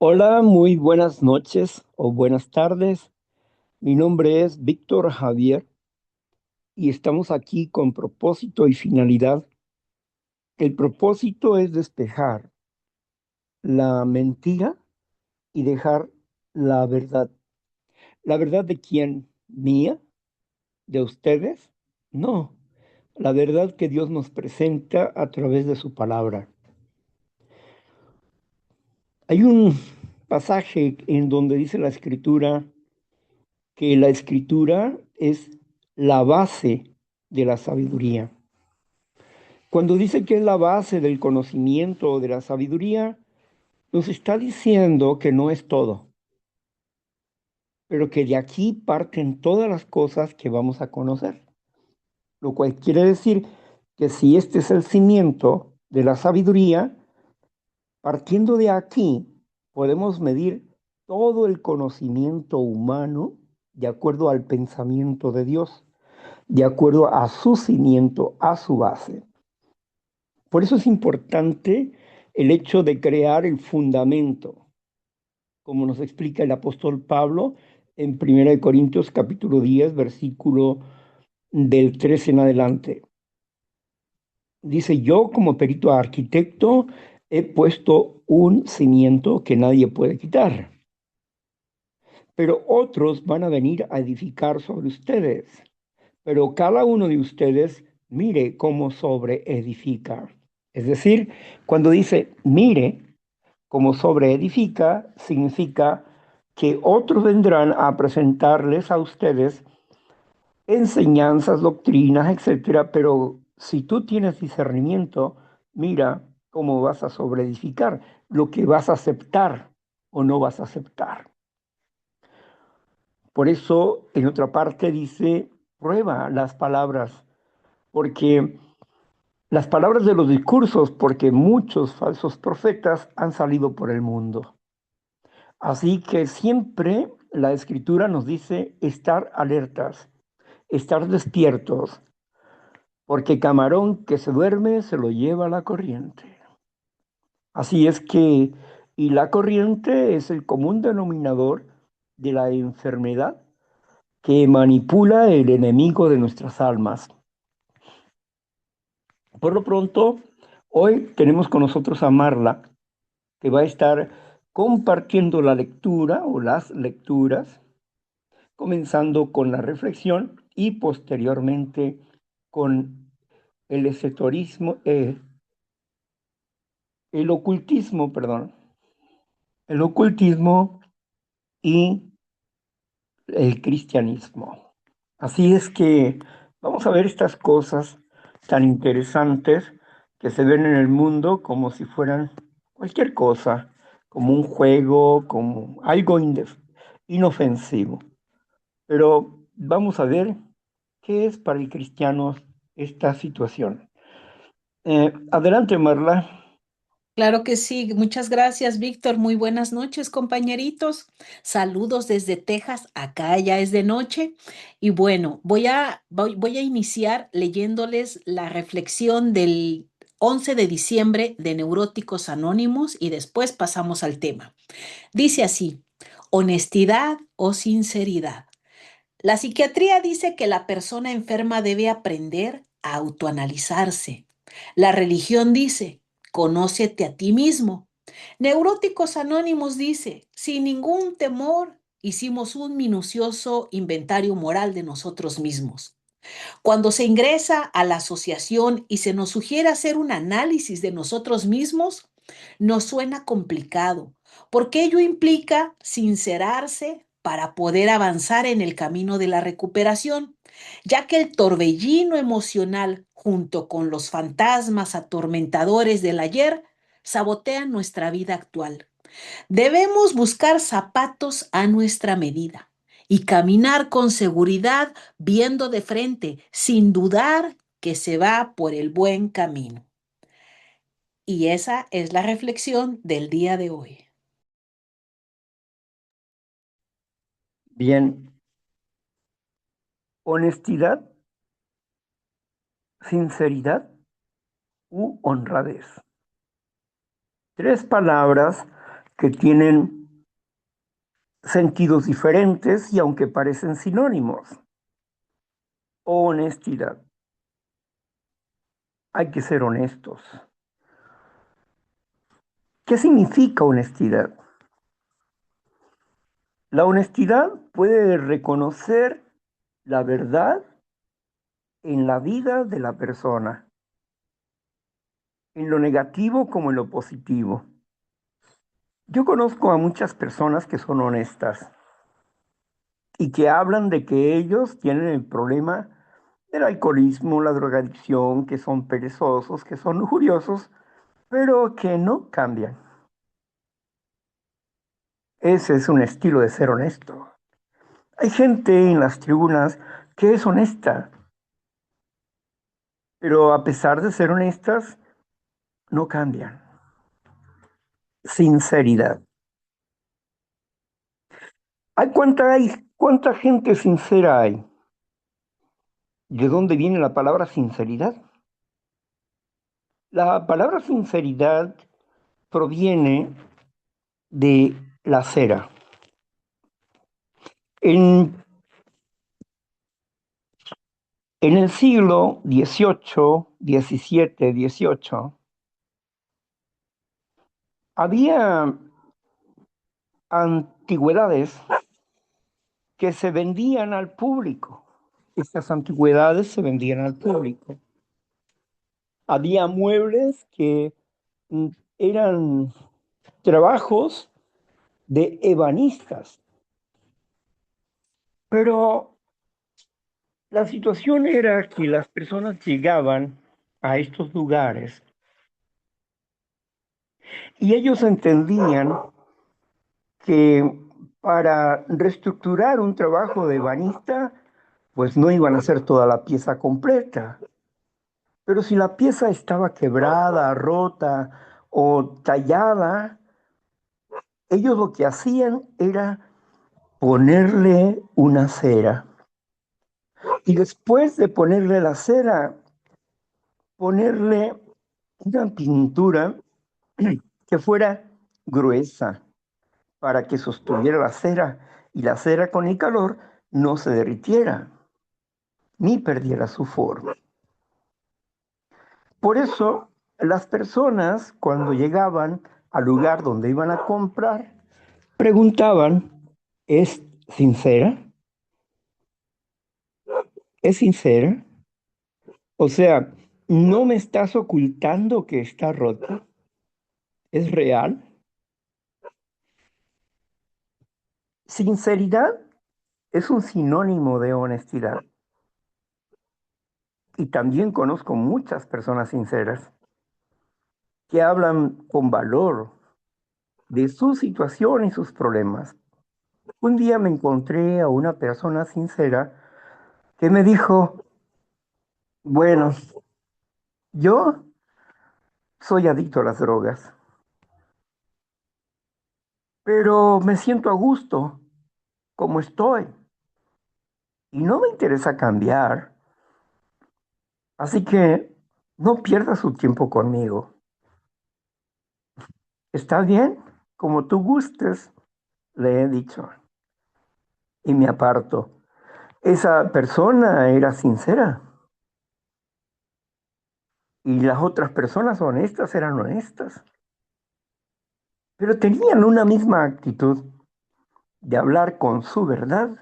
Hola, muy buenas noches o buenas tardes. Mi nombre es Víctor Javier y estamos aquí con propósito y finalidad. El propósito es despejar la mentira y dejar la verdad. ¿La verdad de quién? ¿Mía? ¿De ustedes? No, la verdad que Dios nos presenta a través de su palabra. Hay un pasaje en donde dice la escritura que la escritura es la base de la sabiduría. Cuando dice que es la base del conocimiento o de la sabiduría, nos está diciendo que no es todo, pero que de aquí parten todas las cosas que vamos a conocer. Lo cual quiere decir que si este es el cimiento de la sabiduría, partiendo de aquí podemos medir todo el conocimiento humano de acuerdo al pensamiento de Dios, de acuerdo a su cimiento, a su base. Por eso es importante el hecho de crear el fundamento, como nos explica el apóstol Pablo en 1 Corintios capítulo 10, versículo del 13 en adelante. Dice, yo como perito arquitecto he puesto un cimiento que nadie puede quitar, pero otros van a venir a edificar sobre ustedes. Pero cada uno de ustedes mire cómo sobre edifica. Es decir, cuando dice mire cómo sobre edifica, significa que otros vendrán a presentarles a ustedes enseñanzas, doctrinas, etcétera, pero si tú tienes discernimiento, mira cómo vas a sobreedificar, lo que vas a aceptar o no vas a aceptar. Por eso, en otra parte dice, prueba las palabras, porque las palabras de los discursos, porque muchos falsos profetas han salido por el mundo. Así que siempre la escritura nos dice estar alertas, estar despiertos, porque camarón que se duerme se lo lleva la corriente. Así es que, y la corriente es el común denominador de la enfermedad que manipula el enemigo de nuestras almas. Por lo pronto, hoy tenemos con nosotros a Marla, que va a estar compartiendo la lectura o las lecturas, comenzando con la reflexión y posteriormente con el esoterismo, el ocultismo, perdón, el ocultismo y el cristianismo. Así es que vamos a ver estas cosas tan interesantes que se ven en el mundo como si fueran cualquier cosa, como un juego, como algo inofensivo. Pero vamos a ver qué es para el cristiano esta situación. Adelante, Marla. Claro que sí. Muchas gracias, Víctor. Muy buenas noches, compañeritos. Saludos desde Texas. Acá ya es de noche. Y bueno, voy a iniciar leyéndoles la reflexión del 11 de diciembre de Neuróticos Anónimos y después pasamos al tema. Dice así, honestidad o sinceridad. La psiquiatría dice que la persona enferma debe aprender a autoanalizarse. La religión dice, conócete a ti mismo. Neuróticos Anónimos dice, sin ningún temor, hicimos un minucioso inventario moral de nosotros mismos. Cuando se ingresa a la asociación y se nos sugiere hacer un análisis de nosotros mismos, nos suena complicado, porque ello implica sincerarse para poder avanzar en el camino de la recuperación, ya que el torbellino emocional junto con los fantasmas atormentadores del ayer sabotean nuestra vida actual. Debemos buscar zapatos a nuestra medida y caminar con seguridad, viendo de frente, sin dudar que se va por el buen camino. Y esa es la reflexión del día de hoy. Bien, honestidad, sinceridad u honradez. Tres palabras que tienen sentidos diferentes y aunque parecen sinónimos. Honestidad. Hay que ser honestos. ¿Qué significa honestidad? La honestidad puede reconocer la verdad en la vida de la persona, en lo negativo como en lo positivo. Yo conozco a muchas personas que son honestas y que hablan de que ellos tienen el problema del alcoholismo, la drogadicción, que son perezosos, que son lujuriosos, pero que no cambian. Ese es un estilo de ser honesto. Hay gente en las tribunas que es honesta, pero a pesar de ser honestas, no cambian. Sinceridad. ¿Cuánta gente sincera hay? ¿De dónde viene la palabra sinceridad? La palabra sinceridad proviene de la cera. En, en el siglo XVIII, XVII, XVIII, había antigüedades que se vendían al público. Estas antigüedades se vendían al público. Había muebles que mm, eran trabajos de ebanistas, pero la situación era que las personas llegaban a estos lugares y ellos entendían que para reestructurar un trabajo de ebanista, pues no iban a hacer toda la pieza completa. Pero si la pieza estaba quebrada, rota o tallada, ellos lo que hacían era ponerle una cera. Y después de ponerle la cera, ponerle una pintura que fuera gruesa para que sostuviera la cera y la cera con el calor no se derritiera ni perdiera su forma. Por eso las personas cuando llegaban al lugar donde iban a comprar preguntaban, ¿es sincera? ¿Es sincera? O sea, ¿no me estás ocultando que está rota? ¿Es real? Sinceridad es un sinónimo de honestidad. Y también conozco muchas personas sinceras que hablan con valor de su situación y sus problemas. Un día me encontré a una persona sincera que me dijo, bueno, yo soy adicto a las drogas, pero me siento a gusto como estoy y no me interesa cambiar, así que no pierda su tiempo conmigo. ¿Está bien? Como tú gustes, le he dicho y me aparto. Esa persona era sincera y las otras personas honestas eran honestas, pero tenían una misma actitud de hablar con su verdad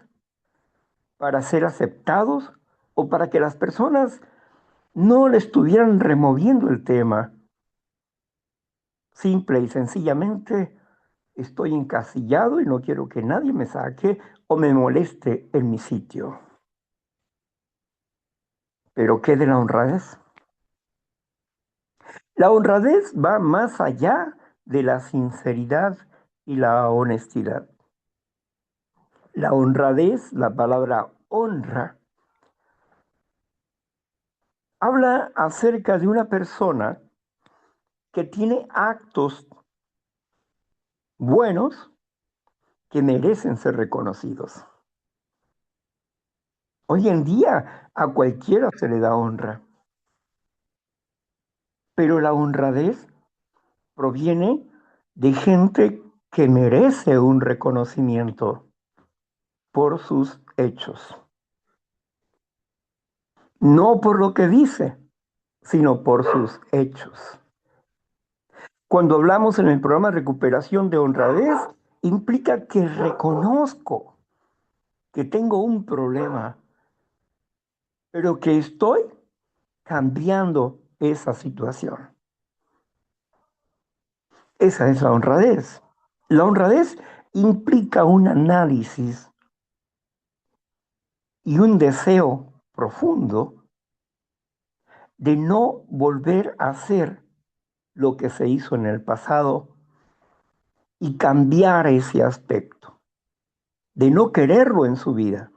para ser aceptados o para que las personas no le estuvieran removiendo el tema. Simple y sencillamente estoy encasillado y no quiero que nadie me saque o me moleste en mi sitio. Pero ¿qué de la honradez? La honradez va más allá de la sinceridad y la honestidad. La honradez, la palabra honra, habla acerca de una persona que tiene actos buenos que merecen ser reconocidos. Hoy en día a cualquiera se le da honra, pero la honradez proviene de gente que merece un reconocimiento por sus hechos, no por lo que dice, sino por sus hechos. Cuando hablamos en el programa de recuperación de honradez, implica que reconozco que tengo un problema, pero que estoy cambiando esa situación. Esa es la honradez. La honradez implica un análisis y un deseo profundo de no volver a hacer lo que se hizo en el pasado y cambiar ese aspecto, de no quererlo en su vida.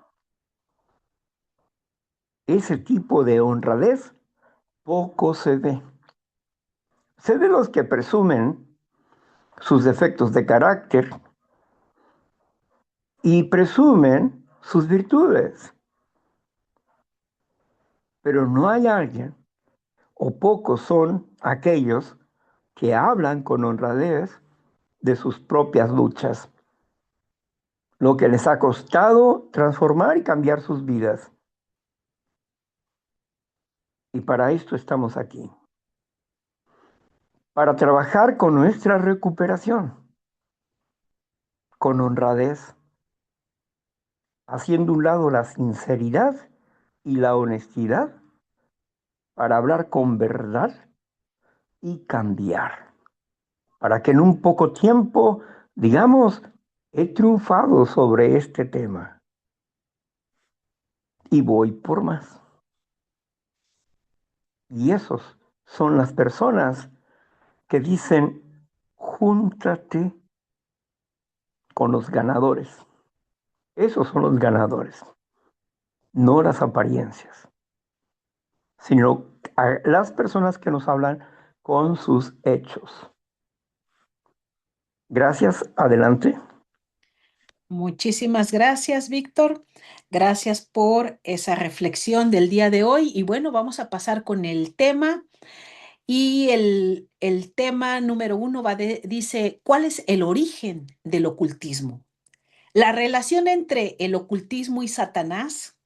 Ese tipo de honradez poco se ve. Se ve los que presumen sus defectos de carácter y presumen sus virtudes. Pero no hay alguien, o pocos son aquellos que hablan con honradez de sus propias luchas, lo que les ha costado transformar y cambiar sus vidas. Y para esto estamos aquí, para trabajar con nuestra recuperación, con honradez, haciendo un lado la sinceridad y la honestidad para hablar con verdad y cambiar, para que en un poco tiempo, digamos, he triunfado sobre este tema y voy por más. Y esos son las personas que dicen, júntate con los ganadores. Esos son los ganadores, no las apariencias, sino a las personas que nos hablan con sus hechos. Gracias, adelante. Muchísimas gracias, Víctor. Gracias por esa reflexión del día de hoy. Y bueno, vamos a pasar con el tema. Y el tema número uno dice, ¿cuál es el origen del ocultismo? La relación entre el ocultismo y Satanás.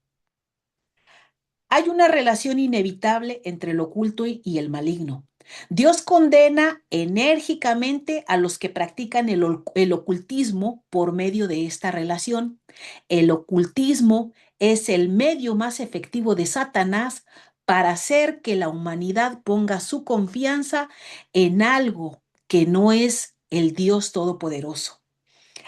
Hay una relación inevitable entre el oculto y el maligno. Dios condena enérgicamente a los que practican el ocultismo por medio de esta relación. El ocultismo es el medio más efectivo de Satanás para hacer que la humanidad ponga su confianza en algo que no es el Dios Todopoderoso.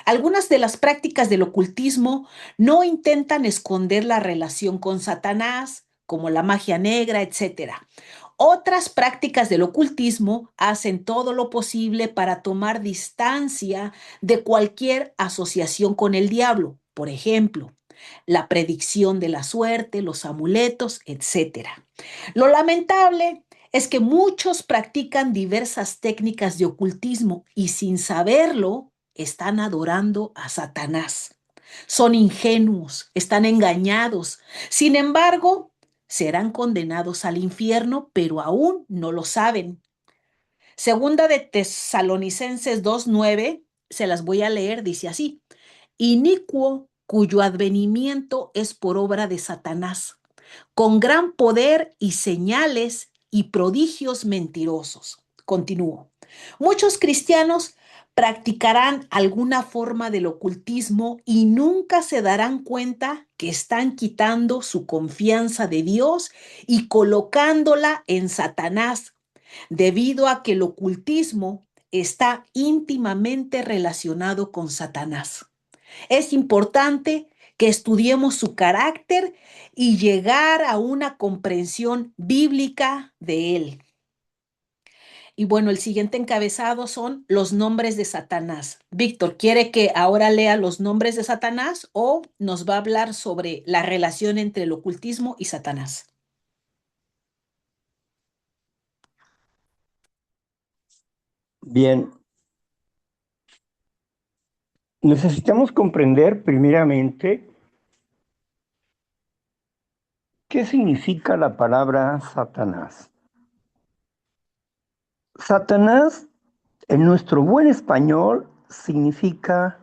Algunas de las prácticas del ocultismo no intentan esconder la relación con Satanás, como la magia negra, etcétera. Otras prácticas del ocultismo hacen todo lo posible para tomar distancia de cualquier asociación con el diablo. Por ejemplo, la predicción de la suerte, los amuletos, etcétera. Lo lamentable es que muchos practican diversas técnicas de ocultismo y sin saberlo están adorando a Satanás. Son ingenuos, están engañados. Sin embargo, serán condenados al infierno, pero aún no lo saben. Segunda de Tesalonicenses 2:9, se las voy a leer, dice así: inicuo cuyo advenimiento es por obra de Satanás, con gran poder y señales y prodigios mentirosos. Continúo. Muchos cristianos practicarán alguna forma del ocultismo y nunca se darán cuenta que están quitando su confianza de Dios y colocándola en Satanás, debido a que el ocultismo está íntimamente relacionado con Satanás. Es importante que estudiemos su carácter y llegar a una comprensión bíblica de él. Y bueno, el siguiente encabezado son los nombres de Satanás. Víctor, ¿quiere que ahora lea los nombres de Satanás o nos va a hablar sobre la relación entre el ocultismo y Satanás? Bien, necesitamos comprender primeramente qué significa la palabra Satanás. Satanás, en nuestro buen español, significa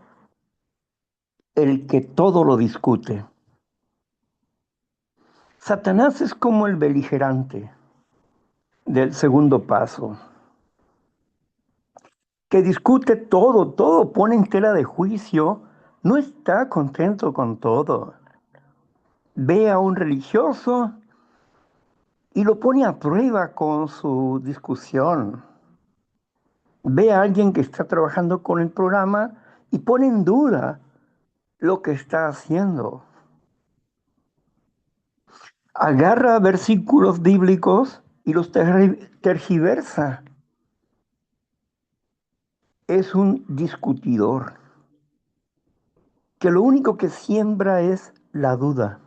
el que todo lo discute. Satanás es como el beligerante del segundo paso, que discute todo, todo pone en tela de juicio, no está contento con todo. Ve a un religioso y lo pone a prueba con su discusión. Ve a alguien que está trabajando con el programa y pone en duda lo que está haciendo. Agarra versículos bíblicos y los tergiversa. Es un discutidor que lo único que siembra es la duda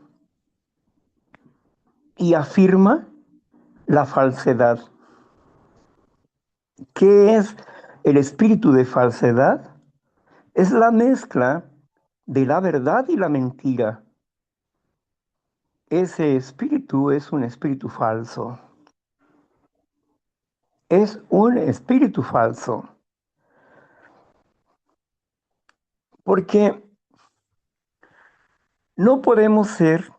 y afirma la falsedad. ¿Qué es el espíritu de falsedad? Es la mezcla de la verdad y la mentira. Ese espíritu es un espíritu falso. Es un espíritu falso. Porque no podemos ser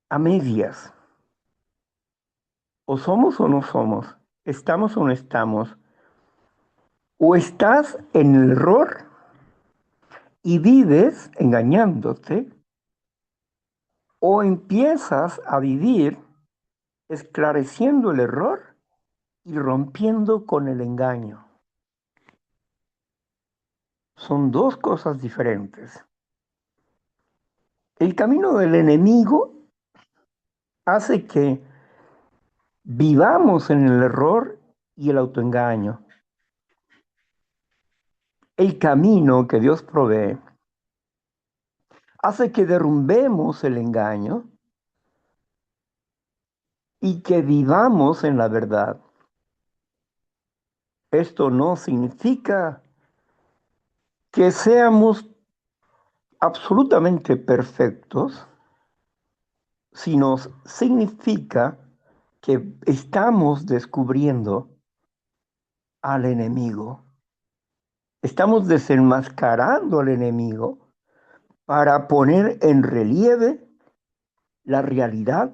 a medias. O somos o no somos. Estamos o no estamos. O estás en el error y vives engañándote. O empiezas a vivir esclareciendo el error y rompiendo con el engaño. Son dos cosas diferentes. El camino del enemigo hace que vivamos en el error y el autoengaño. El camino que Dios provee hace que derrumbemos el engaño y que vivamos en la verdad. Esto no significa que seamos absolutamente perfectos, sino significa que estamos descubriendo al enemigo. Estamos desenmascarando al enemigo para poner en relieve la realidad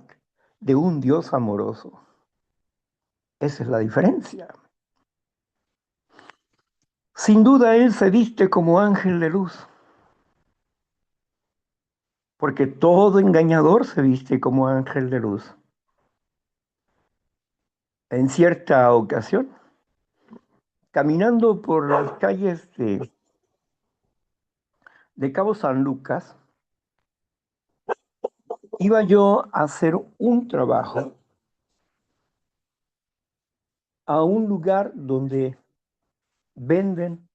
de un Dios amoroso. Esa es la diferencia. Sin duda Él se viste como ángel de luz, porque todo engañador se viste como ángel de luz. En cierta ocasión, caminando por las calles de Cabo San Lucas, iba yo a hacer un trabajo a un lugar donde venden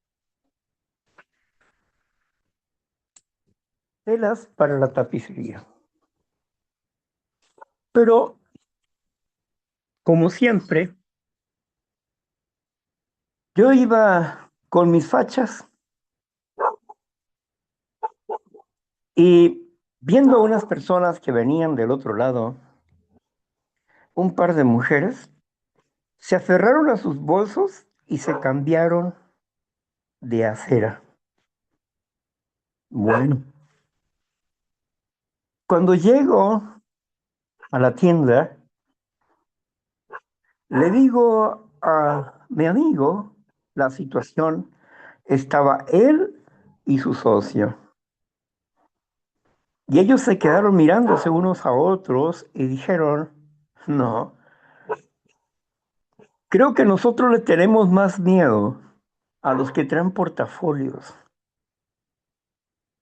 telas para la tapicería. Pero, como siempre, yo iba con mis fachas y viendo a unas personas que venían del otro lado, un par de mujeres, se aferraron a sus bolsos y se cambiaron de acera. Bueno, cuando llego a la tienda, le digo a mi amigo la situación, estaba él y su socio. Y ellos se quedaron mirándose unos a otros y dijeron, no, creo que nosotros le tenemos más miedo a los que traen portafolios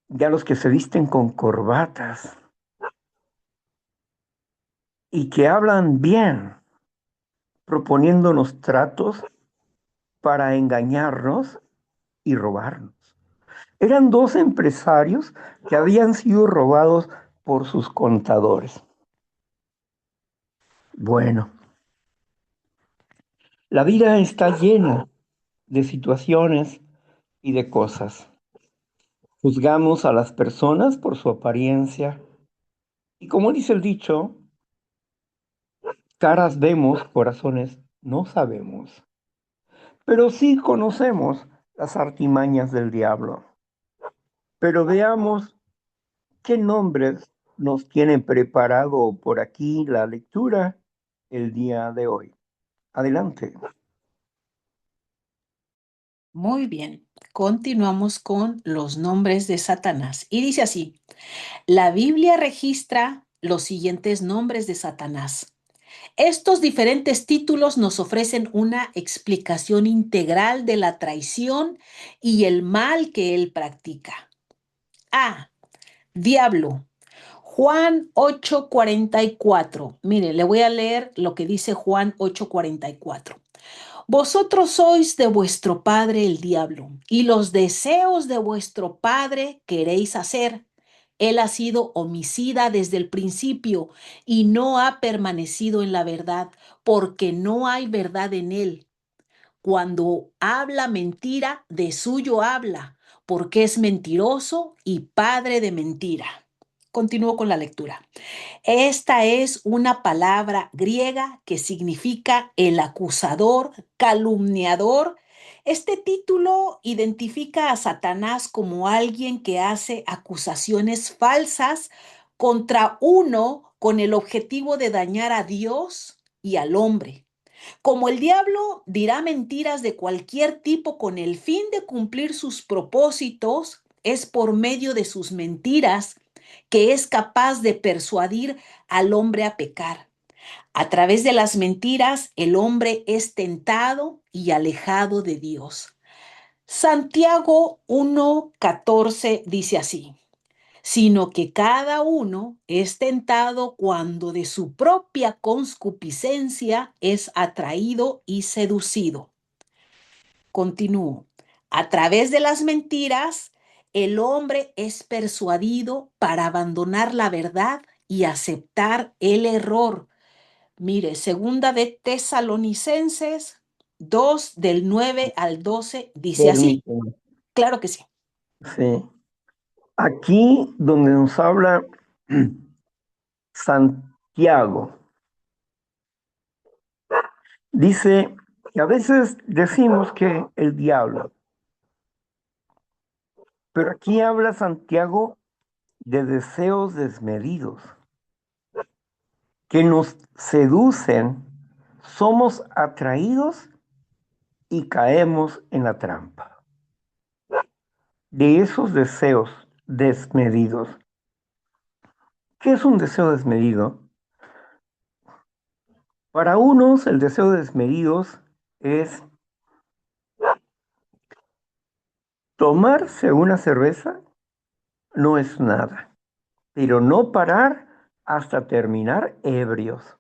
y a los que se visten con corbatas y que hablan bien, proponiéndonos tratos para engañarnos y robarnos. Eran dos empresarios que habían sido robados por sus contadores. Bueno, la vida está llena de situaciones y de cosas. Juzgamos a las personas por su apariencia y como dice el dicho, caras vemos, corazones no sabemos, pero sí conocemos las artimañas del diablo. Pero veamos qué nombres nos tiene preparado por aquí la lectura el día de hoy. Adelante. Muy bien, continuamos con los nombres de Satanás. Y dice así, la Biblia registra los siguientes nombres de Satanás. Estos diferentes títulos nos ofrecen una explicación integral de la traición y el mal que él practica. A. Diablo. Juan 8:44. Mire, le voy a leer lo que dice Juan 8:44. Vosotros sois de vuestro padre el diablo, y los deseos de vuestro padre queréis hacer. Él ha sido homicida desde el principio y no ha permanecido en la verdad, porque no hay verdad en él. Cuando habla mentira, de suyo habla, porque es mentiroso y padre de mentira. Continúo con la lectura. Esta es una palabra griega que significa el acusador, calumniador. Este título identifica a Satanás como alguien que hace acusaciones falsas contra uno con el objetivo de dañar a Dios y al hombre. Como el diablo dirá mentiras de cualquier tipo con el fin de cumplir sus propósitos, es por medio de sus mentiras que es capaz de persuadir al hombre a pecar. A través de las mentiras, el hombre es tentado y alejado de Dios. Santiago 1:14 dice así, sino que cada uno es tentado cuando de su propia concupiscencia es atraído y seducido. Continúo. A través de las mentiras, el hombre es persuadido para abandonar la verdad y aceptar el error. Mire, segunda de Tesalonicenses 2 del 9 al 12 dice así. Permíteme. Claro que sí. Sí. Aquí donde nos habla Santiago, dice que a veces decimos que el diablo, pero aquí habla Santiago de deseos desmedidos que nos seducen, somos atraídos y caemos en la trampa de esos deseos desmedidos. ¿Qué es un deseo desmedido? Para unos, el deseo desmedido es tomarse una cerveza, no es nada, pero no parar hasta terminar ebrios.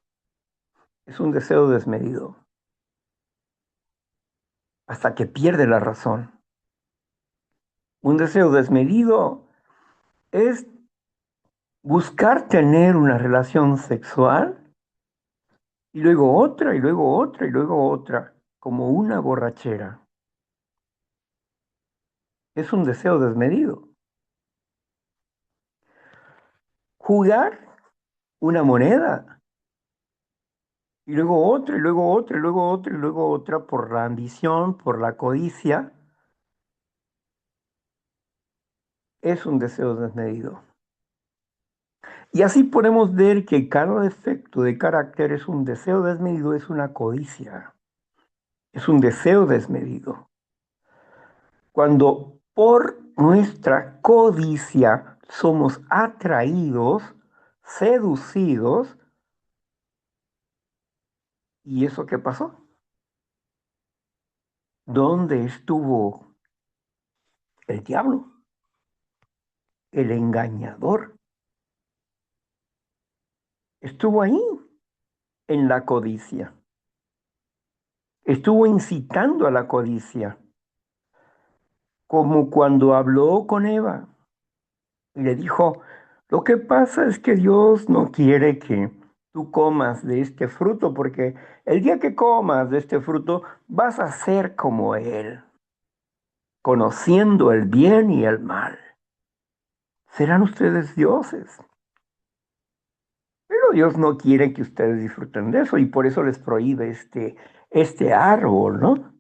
Es un deseo desmedido, hasta que pierde la razón. Un deseo desmedido es buscar tener una relación sexual y luego otra y luego otra y luego otra, como una borrachera. Es un deseo desmedido. Jugar una moneda y luego otra y luego otra y luego otra y luego otra por la ambición, por la codicia, es un deseo desmedido. Y así podemos ver que cada defecto de carácter es un deseo desmedido, es una codicia, es un deseo desmedido. Cuando por nuestra codicia somos atraídos, seducidos, ¿y eso qué pasó? ¿Dónde estuvo el diablo, el engañador? Estuvo ahí en la codicia. Estuvo incitando a la codicia, como cuando habló con Eva y le dijo, lo que pasa es que Dios no quiere que tú comas de este fruto, porque el día que comas de este fruto vas a ser como Él, conociendo el bien y el mal. Serán ustedes dioses. Pero Dios no quiere que ustedes disfruten de eso y por eso les prohíbe este árbol, ¿no?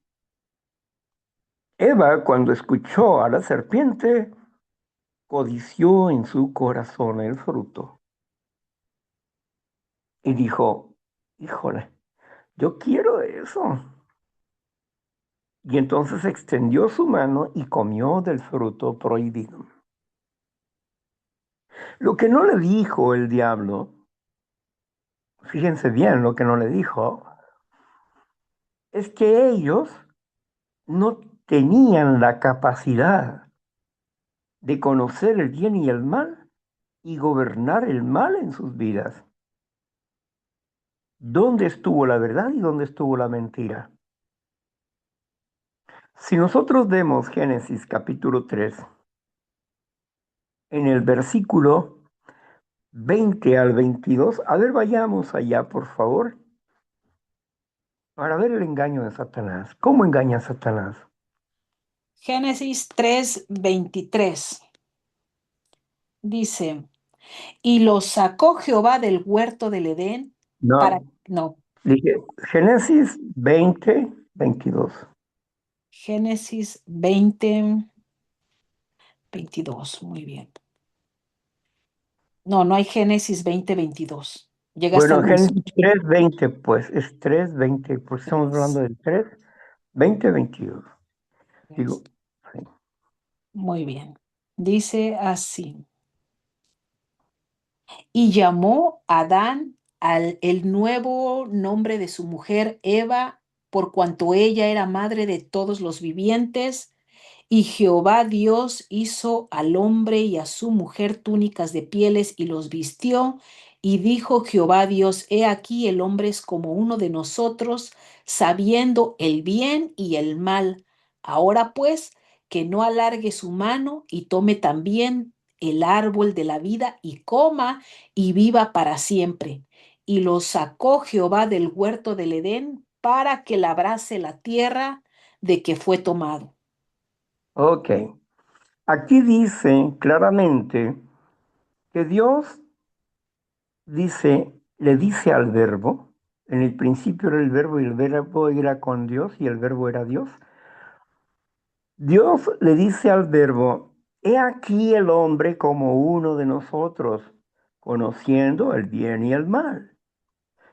Eva, cuando escuchó a la serpiente, codició en su corazón el fruto y dijo, híjole, yo quiero eso. Y entonces extendió su mano y comió del fruto prohibido. Lo que no le dijo el diablo, fíjense bien lo que no le dijo, es que ellos no tenían la capacidad de conocer el bien y el mal y gobernar el mal en sus vidas. ¿Dónde estuvo la verdad y dónde estuvo la mentira? Si nosotros vemos Génesis capítulo 3, en el versículo 20 al 22, a ver, vayamos allá, por favor, para ver el engaño de Satanás. ¿Cómo engaña a Satanás? Génesis 3:23 dice, y los sacó Jehová del huerto del Edén para, No, no, dije Génesis 20, 22. Génesis 20:22, muy bien. No, no hay Génesis 20:22. Llega hasta Bueno, el Génesis 18. 3:20, pues es 3:20, porque estamos hablando 3, del 3:20, 22. 3. Digo, sí. Muy bien. Dice así. Y llamó Adán al el nuevo nombre de su mujer Eva, por cuanto ella era madre de todos los vivientes. Y Jehová Dios hizo al hombre y a su mujer túnicas de pieles y los vistió. Y dijo Jehová Dios, he aquí el hombre es como uno de nosotros, sabiendo el bien y el mal. Ahora pues, que no alargue su mano y tome también el árbol de la vida y coma y viva para siempre. Y lo sacó Jehová del huerto del Edén para que labrase la tierra de que fue tomado. Ok. Aquí dice claramente que Dios le dice al verbo, en el principio era el verbo y el verbo era con Dios y el verbo era Dios. Dios le dice al verbo, he aquí el hombre como uno de nosotros, conociendo el bien y el mal.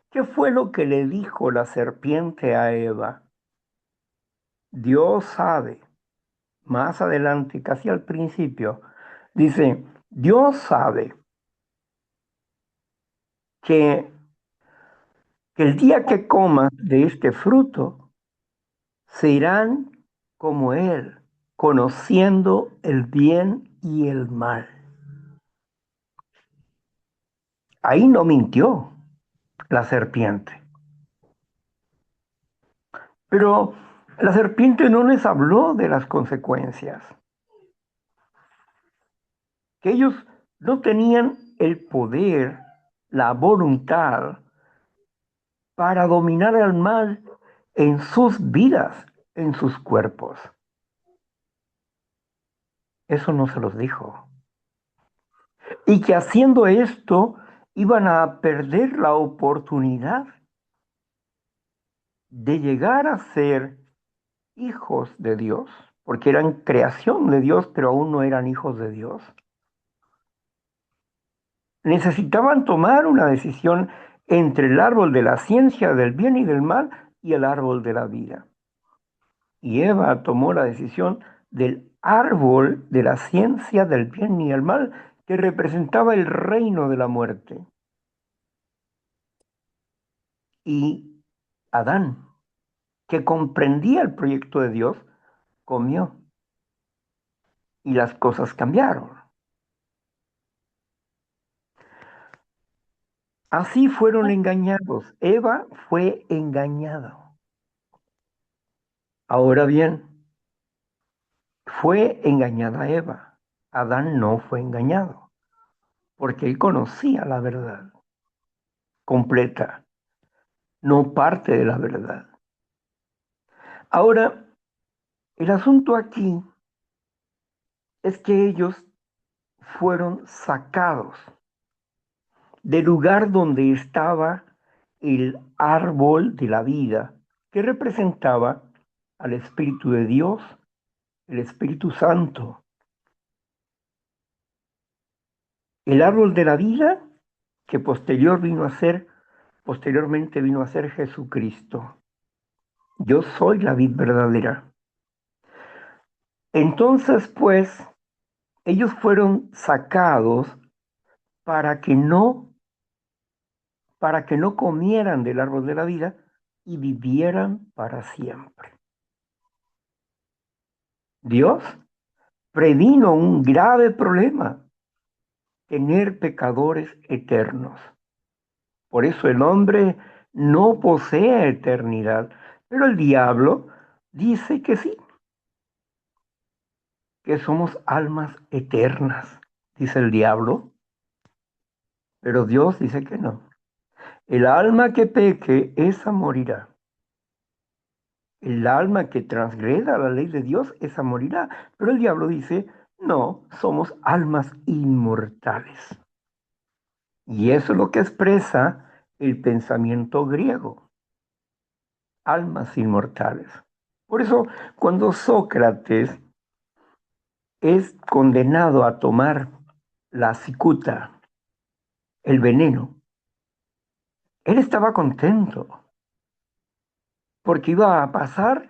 ¿Qué fue lo que le dijo la serpiente a Eva? Dios sabe, más adelante, casi al principio, dice, Dios sabe que, que el día que comas de este fruto, serán como Él, conociendo el bien y el mal. Ahí no mintió la serpiente. Pero la serpiente no les habló de las consecuencias, que ellos no tenían el poder, la voluntad para dominar al mal en sus vidas, en sus cuerpos. Eso no se los dijo. Y que haciendo esto iban a perder la oportunidad de llegar a ser hijos de Dios, porque eran creación de Dios, pero aún no eran hijos de Dios. Necesitaban tomar una decisión entre el árbol de la ciencia del bien y del mal y el árbol de la vida. Y Eva tomó la decisión del árbol de la ciencia del bien y el mal, que representaba el reino de la muerte. Y Adán, que comprendía el proyecto de Dios, comió y las cosas cambiaron. Así fueron engañados. Eva fue engañada. Ahora bien, fue engañada Eva. Adán no fue engañado, porque él conocía la verdad completa, no parte de la verdad. Ahora, el asunto aquí es que ellos fueron sacados del lugar donde estaba el árbol de la vida, que representaba al Espíritu de Dios el Espíritu Santo. El árbol de la vida que posteriormente vino a ser Jesucristo. Yo soy la vid verdadera. Entonces, pues, ellos fueron sacados para que no, para que no comieran del árbol de la vida y vivieran para siempre. Dios previno un grave problema, tener pecadores eternos. Por eso el hombre no posee eternidad, pero el diablo dice que sí, que somos almas eternas, dice el diablo, pero Dios dice que no. El alma que peque, esa morirá. El alma que transgreda la ley de Dios, esa morirá. Pero el diablo dice, no, somos almas inmortales. Y eso es lo que expresa el pensamiento griego, almas inmortales. Por eso, cuando Sócrates es condenado a tomar la cicuta, el veneno, él estaba contento porque iba a pasar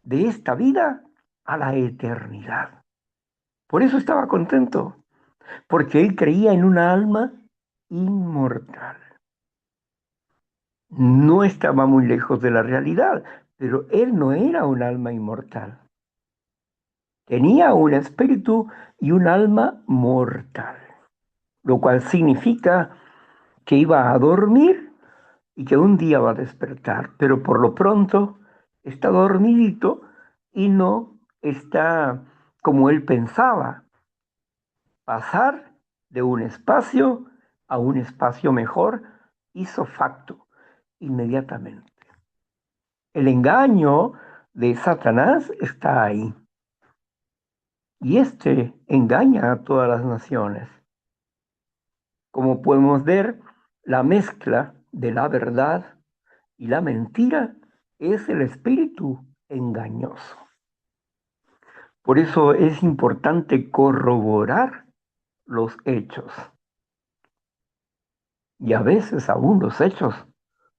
de esta vida a la eternidad. Por eso estaba contento, porque él creía en una alma inmortal. No estaba muy lejos de la realidad, pero él no era un alma inmortal. Tenía un espíritu y un alma mortal, lo cual significa que iba a dormir y que un día va a despertar, pero por lo pronto está dormidito y no está como él pensaba, pasar de un espacio a un espacio mejor, hizo facto inmediatamente. El engaño de Satanás está ahí. Y este engaña a todas las naciones. Como podemos ver, la mezcla de la verdad y la mentira es el espíritu engañoso. Por eso es importante corroborar los hechos. Y a veces aún los hechos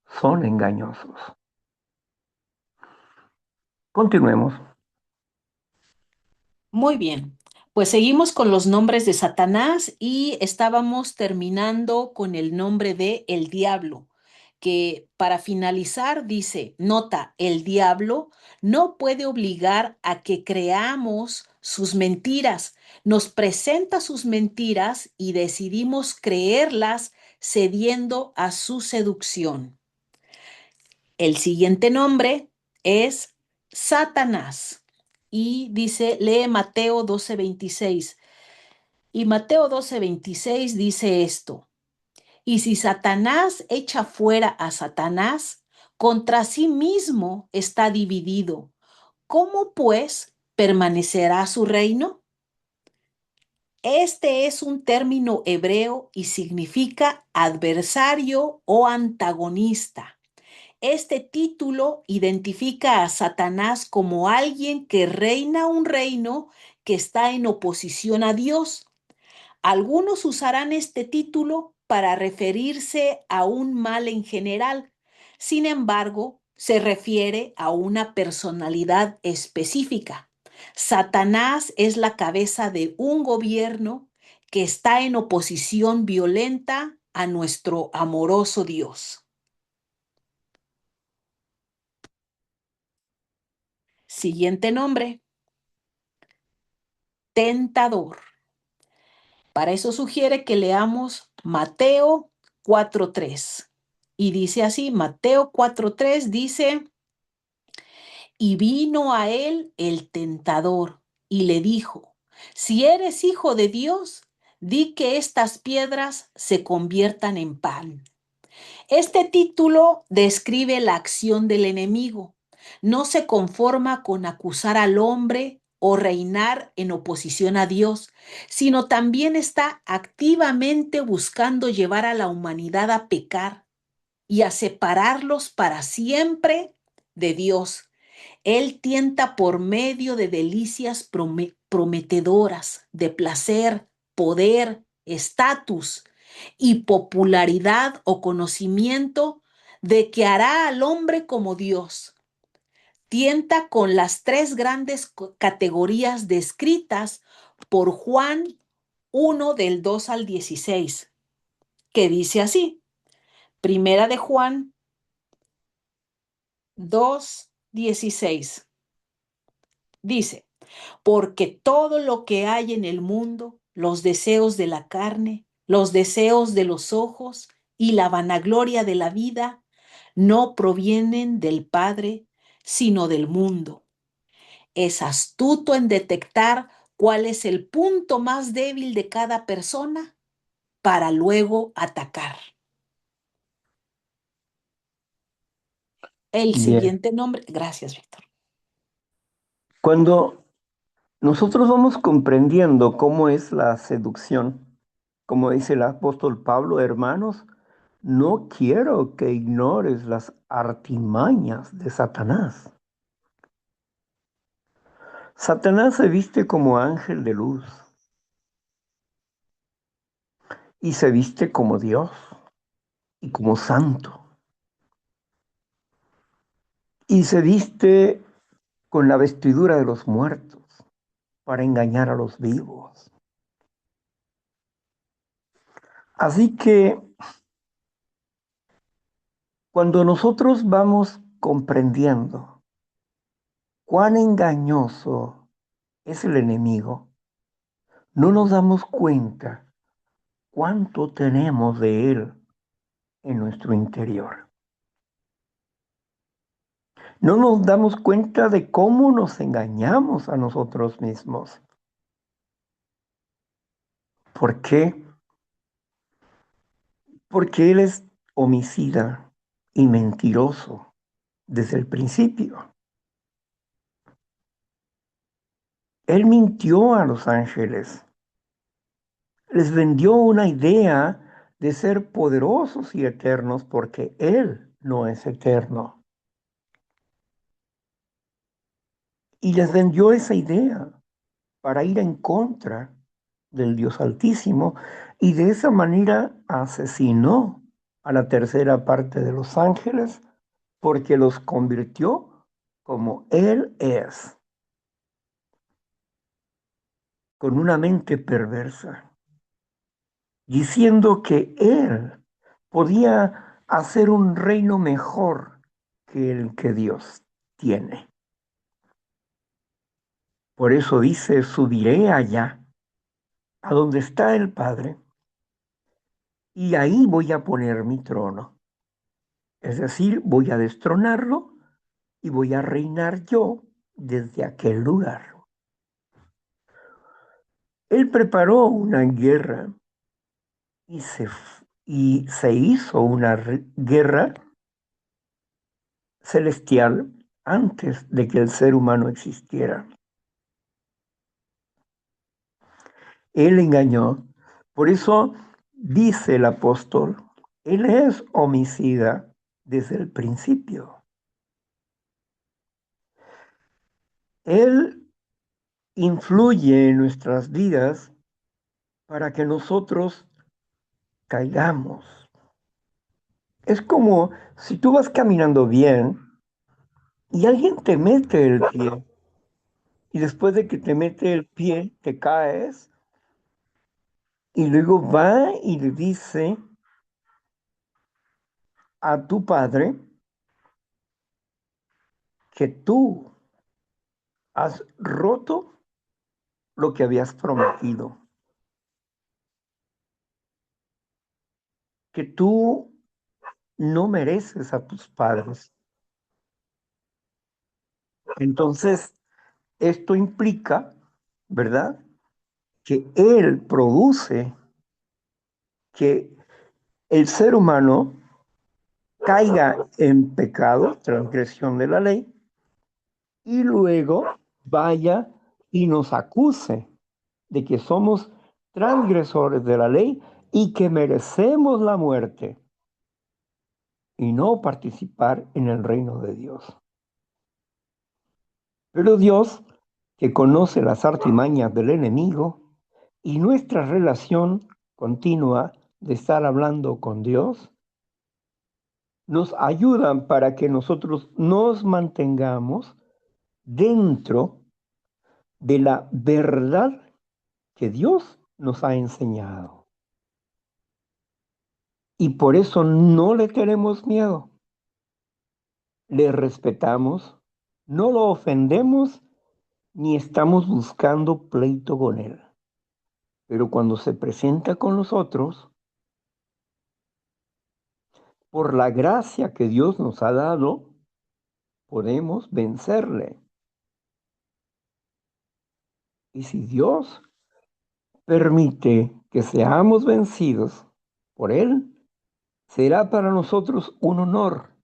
son engañosos. Continuemos. Muy bien, pues seguimos con los nombres de Satanás y estábamos terminando con el nombre de el diablo, que para finalizar dice, nota, el diablo no puede obligar a que creamos sus mentiras, nos presenta sus mentiras y decidimos creerlas cediendo a su seducción. El siguiente nombre es Satanás. Y dice, lee Mateo 12:26. Y Mateo 12:26 dice esto. Y si Satanás echa fuera a Satanás, contra sí mismo está dividido. ¿Cómo pues permanecerá su reino? Este es un término hebreo y significa adversario o antagonista. Este título identifica a Satanás como alguien que reina un reino que está en oposición a Dios. Algunos usarán este título para referirse a un mal en general. Sin embargo, se refiere a una personalidad específica. Satanás es la cabeza de un gobierno que está en oposición violenta a nuestro amoroso Dios. Siguiente nombre, tentador. Para eso sugiere que leamos Mateo 4:3. Y dice así, Mateo 4:3 dice, y vino a él el tentador y le dijo, si eres hijo de Dios, di que estas piedras se conviertan en pan. Este título describe la acción del enemigo. No se conforma con acusar al hombre o reinar en oposición a Dios, sino también está activamente buscando llevar a la humanidad a pecar y a separarlos para siempre de Dios. Él tienta por medio de delicias prometedoras, de placer, poder, estatus y popularidad o conocimiento de que hará al hombre como Dios. Tienta con las tres grandes categorías descritas por Juan 1 del 2 al 16, que dice así, Primera de Juan 2:16. Dice, porque todo lo que hay en el mundo, los deseos de la carne, los deseos de los ojos y la vanagloria de la vida, no provienen del Padre, sino del mundo. Es astuto en detectar cuál es el punto más débil de cada persona para luego atacar. El Bien. siguiente nombre, gracias, Víctor. Cuando nosotros vamos comprendiendo cómo es la seducción, como dice el apóstol Pablo, hermanos, no quiero que ignores las artimañas de Satanás. Satanás se viste como ángel de luz y se viste como Dios y como santo y se viste con la vestidura de los muertos para engañar a los vivos. Así que cuando nosotros vamos comprendiendo cuán engañoso es el enemigo, no nos damos cuenta cuánto tenemos de él en nuestro interior. No nos damos cuenta de cómo nos engañamos a nosotros mismos. ¿Por qué? Porque él es homicida y mentiroso desde el principio. Él mintió a los ángeles, les vendió una idea de ser poderosos y eternos porque él no es eterno. Y les vendió esa idea para ir en contra del Dios Altísimo y de esa manera asesinó a la tercera parte de los ángeles porque los convirtió como Él es, con una mente perversa, diciendo que Él podía hacer un reino mejor que el que Dios tiene. Por eso dice, subiré allá, a donde está el Padre, y ahí voy a poner mi trono. Es decir, voy a destronarlo y voy a reinar yo desde aquel lugar. Él preparó una guerra y se hizo una guerra celestial antes de que el ser humano existiera. Él engañó. Por eso dice el apóstol, él es homicida desde el principio. Él influye en nuestras vidas para que nosotros caigamos. Es como si tú vas caminando bien y alguien te mete el pie y después de que te mete el pie te caes y luego va y le dice a tu padre que tú has roto lo que habías prometido, que tú no mereces a tus padres. Entonces, esto implica, ¿verdad? Que Él produce que el ser humano caiga en pecado, transgresión de la ley, y luego vaya y nos acuse de que somos transgresores de la ley y que merecemos la muerte y no participar en el reino de Dios. Pero Dios, que conoce las artimañas del enemigo y nuestra relación continua de estar hablando con Dios, nos ayudan para que nosotros nos mantengamos dentro de la verdad que Dios nos ha enseñado. Y por eso no le tenemos miedo, le respetamos, no lo ofendemos ni estamos buscando pleito con él. Pero cuando se presenta con nosotros, por la gracia que Dios nos ha dado, podemos vencerle. Y si Dios permite que seamos vencidos por Él, será para nosotros un honor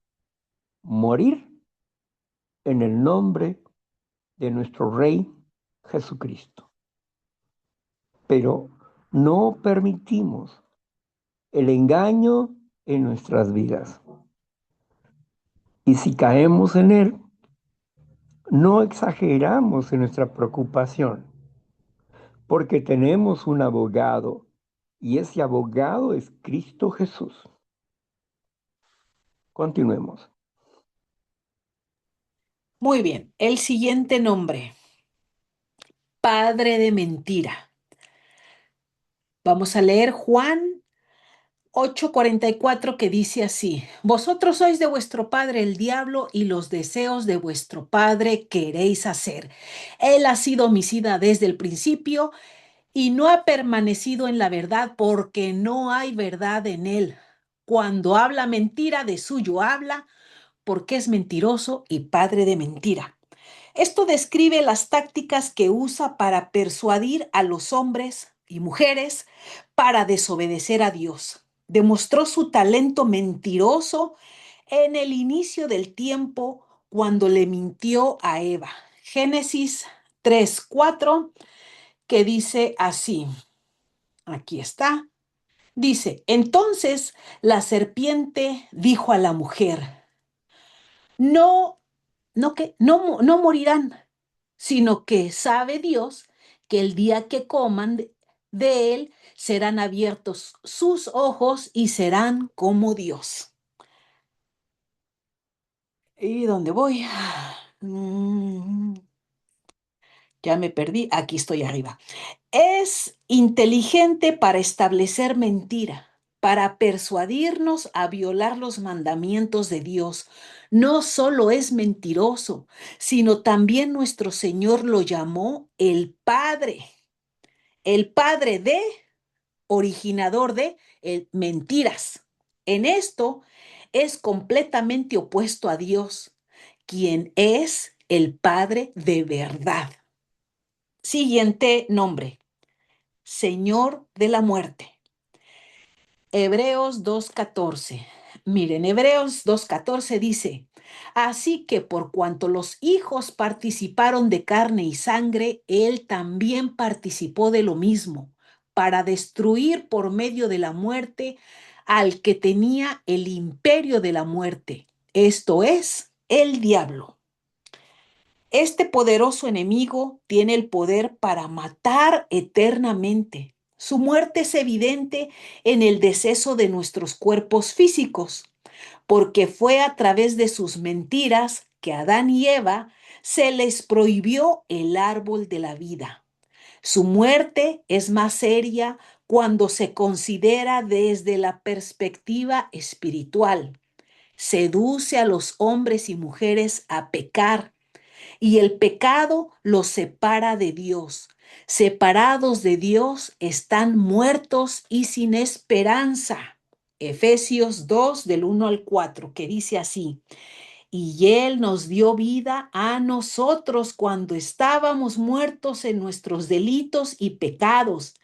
morir en el nombre de nuestro Rey Jesucristo. Pero no permitimos el engaño en nuestras vidas. Y si caemos en Él, no exageramos en nuestra preocupación, porque tenemos un abogado, y ese abogado es Cristo Jesús. Continuemos. Muy bien, el siguiente nombre, padre de mentira. Vamos a leer Juan 8:44 que dice así: Vosotros sois de vuestro padre el diablo y los deseos de vuestro padre queréis hacer. Él ha sido homicida desde el principio y no ha permanecido en la verdad porque no hay verdad en él. Cuando habla mentira, de suyo habla, porque es mentiroso y padre de mentira. Esto describe las tácticas que usa para persuadir a los hombres y mujeres para desobedecer a Dios. Demostró su talento mentiroso en el inicio del tiempo cuando le mintió a Eva. Génesis 3:4, que dice así. Aquí está. Dice, entonces la serpiente dijo a la mujer, no, no morirán, sino que sabe Dios que el día que coman de él serán abiertos sus ojos y serán como Dios. ¿Y dónde voy? Ya me perdí, aquí estoy arriba. Es inteligente para establecer mentira, para persuadirnos a violar los mandamientos de Dios. No solo es mentiroso, sino también nuestro Señor lo llamó el padre de, originador de mentiras. En esto es completamente opuesto a Dios, quien es el Padre de verdad. Siguiente nombre. Señor de la muerte. Hebreos 2:14. Miren, Hebreos 2:14 dice, así que por cuanto los hijos participaron de carne y sangre, él también participó de lo mismo, para destruir por medio de la muerte al que tenía el imperio de la muerte, esto es, el diablo. Este poderoso enemigo tiene el poder para matar eternamente. Su muerte es evidente en el deceso de nuestros cuerpos físicos, porque fue a través de sus mentiras que a Adán y Eva se les prohibió el árbol de la vida. Su muerte es más seria cuando se considera desde la perspectiva espiritual. Seduce a los hombres y mujeres a pecar y el pecado los separa de Dios. Separados de Dios están muertos y sin esperanza. Efesios 2 del 1 al 4, que dice así, y Él nos dio vida a nosotros cuando estábamos muertos en nuestros delitos y pecados,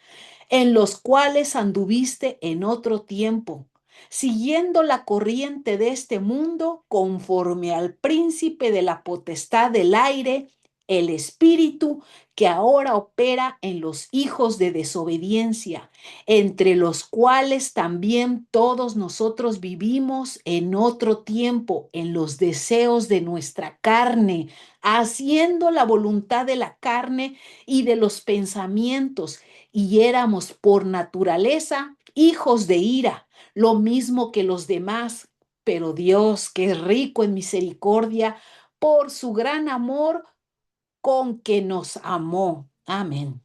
en los cuales anduviste en otro tiempo, siguiendo la corriente de este mundo, conforme al príncipe de la potestad del aire, el espíritu que ahora opera en los hijos de desobediencia, entre los cuales también todos nosotros vivimos en otro tiempo, en los deseos de nuestra carne, haciendo la voluntad de la carne y de los pensamientos, y éramos por naturaleza hijos de ira, lo mismo que los demás. Pero Dios, que es rico en misericordia, por su gran amor con que nos amó. Amén.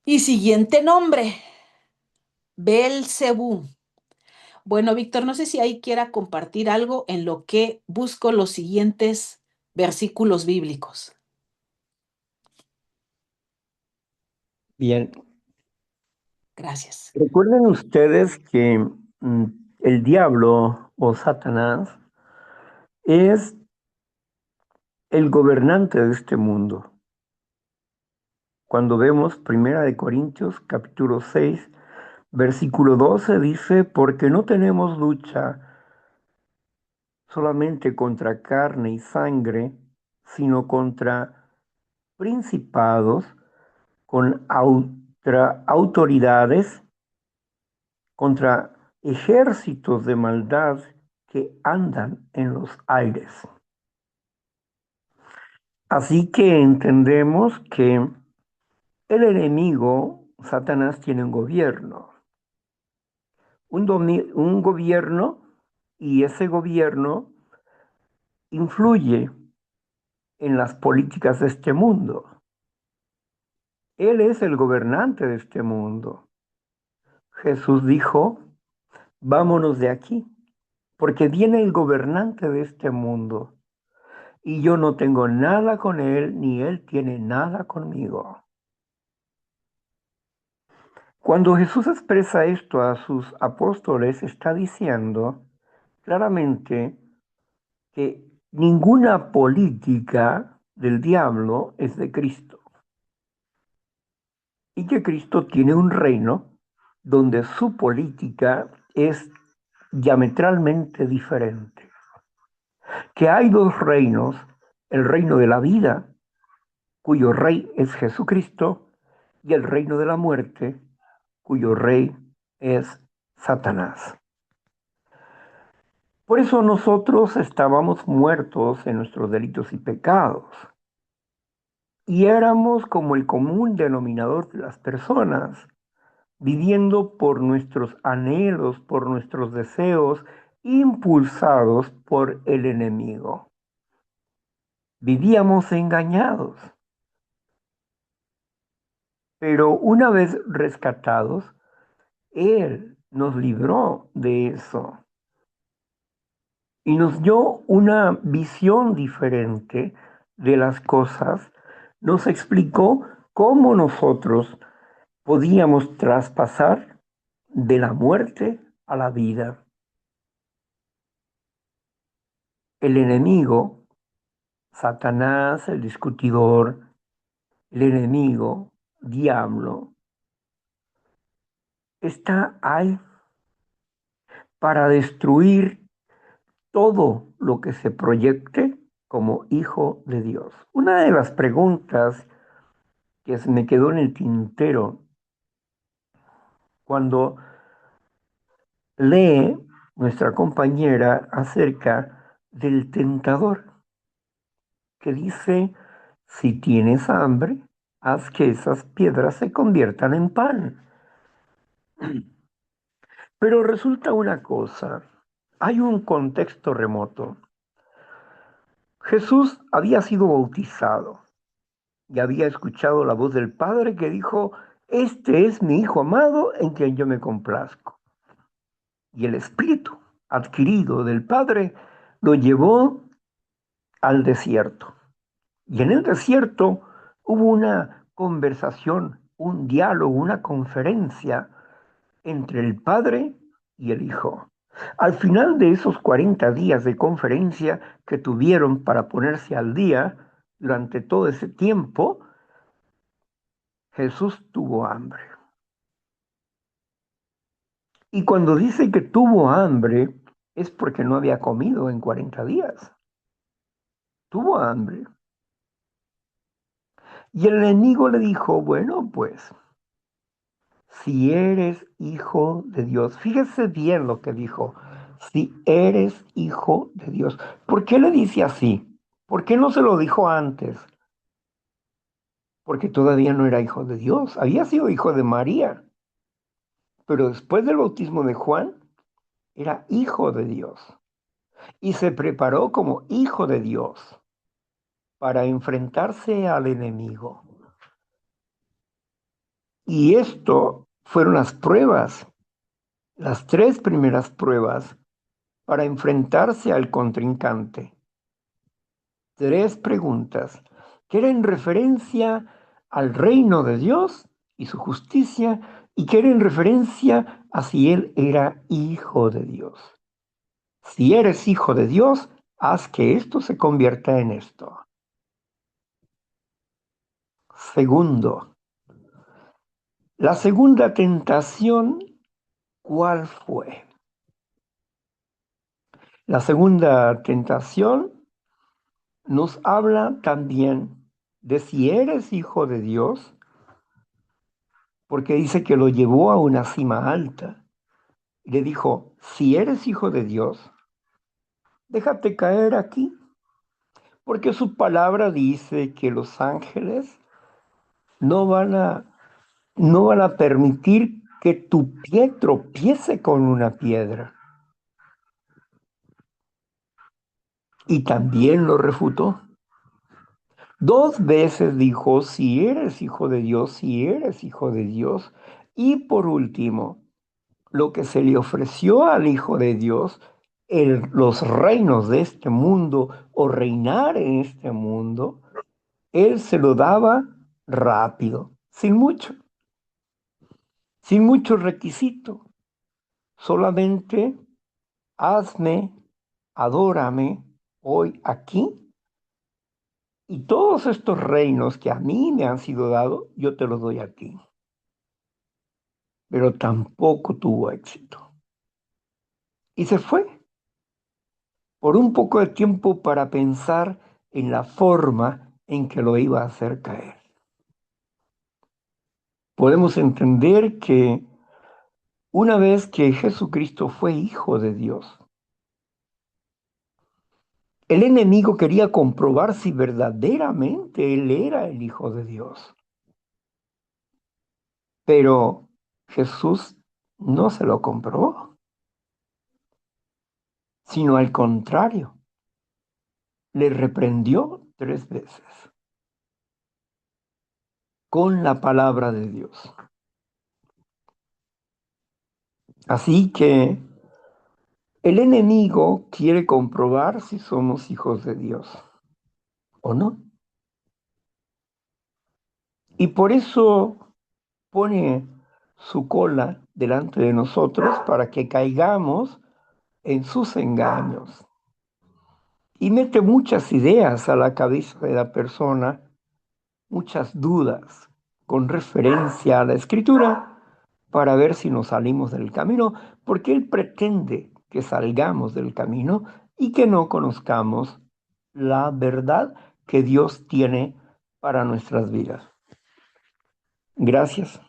Y siguiente nombre, Belcebú. Bueno, Víctor, no sé si ahí quiera compartir algo en lo que busco los siguientes versículos bíblicos. Bien, Gracias. recuerden ustedes que el diablo o Satanás es el gobernante de este mundo. Cuando vemos Primera de Corintios capítulo 6, versículo 12 dice, porque no tenemos lucha solamente contra carne y sangre, sino contra principados, con autoridades, contra ejércitos de maldad que andan en los aires. Así que entendemos que el enemigo, Satanás, tiene un gobierno, un gobierno, y ese gobierno influye en las políticas de este mundo. Él es el gobernante de este mundo. Jesús dijo, vámonos de aquí, porque viene el gobernante de este mundo y yo no tengo nada con él, ni él tiene nada conmigo. Cuando Jesús expresa esto a sus apóstoles, está diciendo claramente que ninguna política del diablo es de Cristo y que Cristo tiene un reino donde su política es diametralmente diferente. Que hay dos reinos, el reino de la vida, cuyo rey es Jesucristo, y el reino de la muerte, cuyo rey es Satanás. Por eso nosotros estábamos muertos en nuestros delitos y pecados, y éramos como el común denominador de las personas, viviendo por nuestros anhelos, por nuestros deseos, impulsados por el enemigo. Vivíamos engañados. Pero una vez rescatados, Él nos libró de eso y nos dio una visión diferente de las cosas. Nos explicó cómo nosotros podíamos traspasar de la muerte a la vida. El enemigo, Satanás, el discutidor, el enemigo, diablo, está ahí para destruir todo lo que se proyecte como hijo de Dios. Una de las preguntas que se me quedó en el tintero cuando lee nuestra compañera acerca del tentador, que dice, si tienes hambre, haz que esas piedras se conviertan en pan. Pero resulta una cosa, hay un contexto remoto. Jesús había sido bautizado y había escuchado la voz del Padre que dijo, este es mi Hijo amado en quien yo me complazco. Y el Espíritu adquirido del Padre lo llevó al desierto. Y en el desierto hubo una conversación, un diálogo, una conferencia entre el Padre y el Hijo. Al final de esos 40 días de conferencia que tuvieron para ponerse al día, durante todo ese tiempo, Jesús tuvo hambre. Y cuando dice que tuvo hambre, es porque no había comido en 40 días. tuvo hambre. Y el enemigo le dijo, bueno, pues, si eres hijo de Dios, fíjese bien lo que dijo, si eres hijo de Dios. ¿Por qué le dice así? ¿Por qué no se lo dijo antes? Porque todavía no era hijo de Dios, había sido hijo de María, pero después del bautismo de Juan, era hijo de Dios y se preparó como hijo de Dios para enfrentarse al enemigo. Y esto fueron las pruebas, las tres primeras pruebas para enfrentarse al contrincante. Tres preguntas que eran referencia al reino de Dios y su justicia y que eran referencia a si él era hijo de Dios. Si eres hijo de Dios, haz que esto se convierta en esto. Segundo, la segunda tentación, ¿cuál fue? La segunda tentación nos habla también de si eres hijo de Dios, porque dice que lo llevó a una cima alta. Y le dijo, si eres hijo de Dios, déjate caer aquí, porque su palabra dice que los ángeles no van a, no van a permitir que tu pie tropiece con una piedra. Y también lo refutó. Dos veces dijo, si eres hijo de Dios, si eres hijo de Dios. Y por último, lo que se le ofreció al Hijo de Dios, los reinos de este mundo o reinar en este mundo, Él se lo daba rápido, sin mucho requisito. Solamente hazme, adórame hoy aquí y todos estos reinos que a mí me han sido dados, yo te los doy a ti. Pero tampoco tuvo éxito. Y se fue por un poco de tiempo para pensar en la forma en que lo iba a hacer caer. Podemos entender que una vez que Jesucristo fue hijo de Dios, el enemigo quería comprobar si verdaderamente él era el hijo de Dios. Pero Jesús no se lo comprobó, sino al contrario, le reprendió 3 veces con la palabra de Dios. Así que el enemigo quiere comprobar si somos hijos de Dios o no. Y por eso pone su cola delante de nosotros para que caigamos en sus engaños. Y mete muchas ideas a la cabeza de la persona, muchas dudas con referencia a la escritura para ver si nos salimos del camino, porque él pretende que salgamos del camino y que no conozcamos la verdad que Dios tiene para nuestras vidas. Gracias.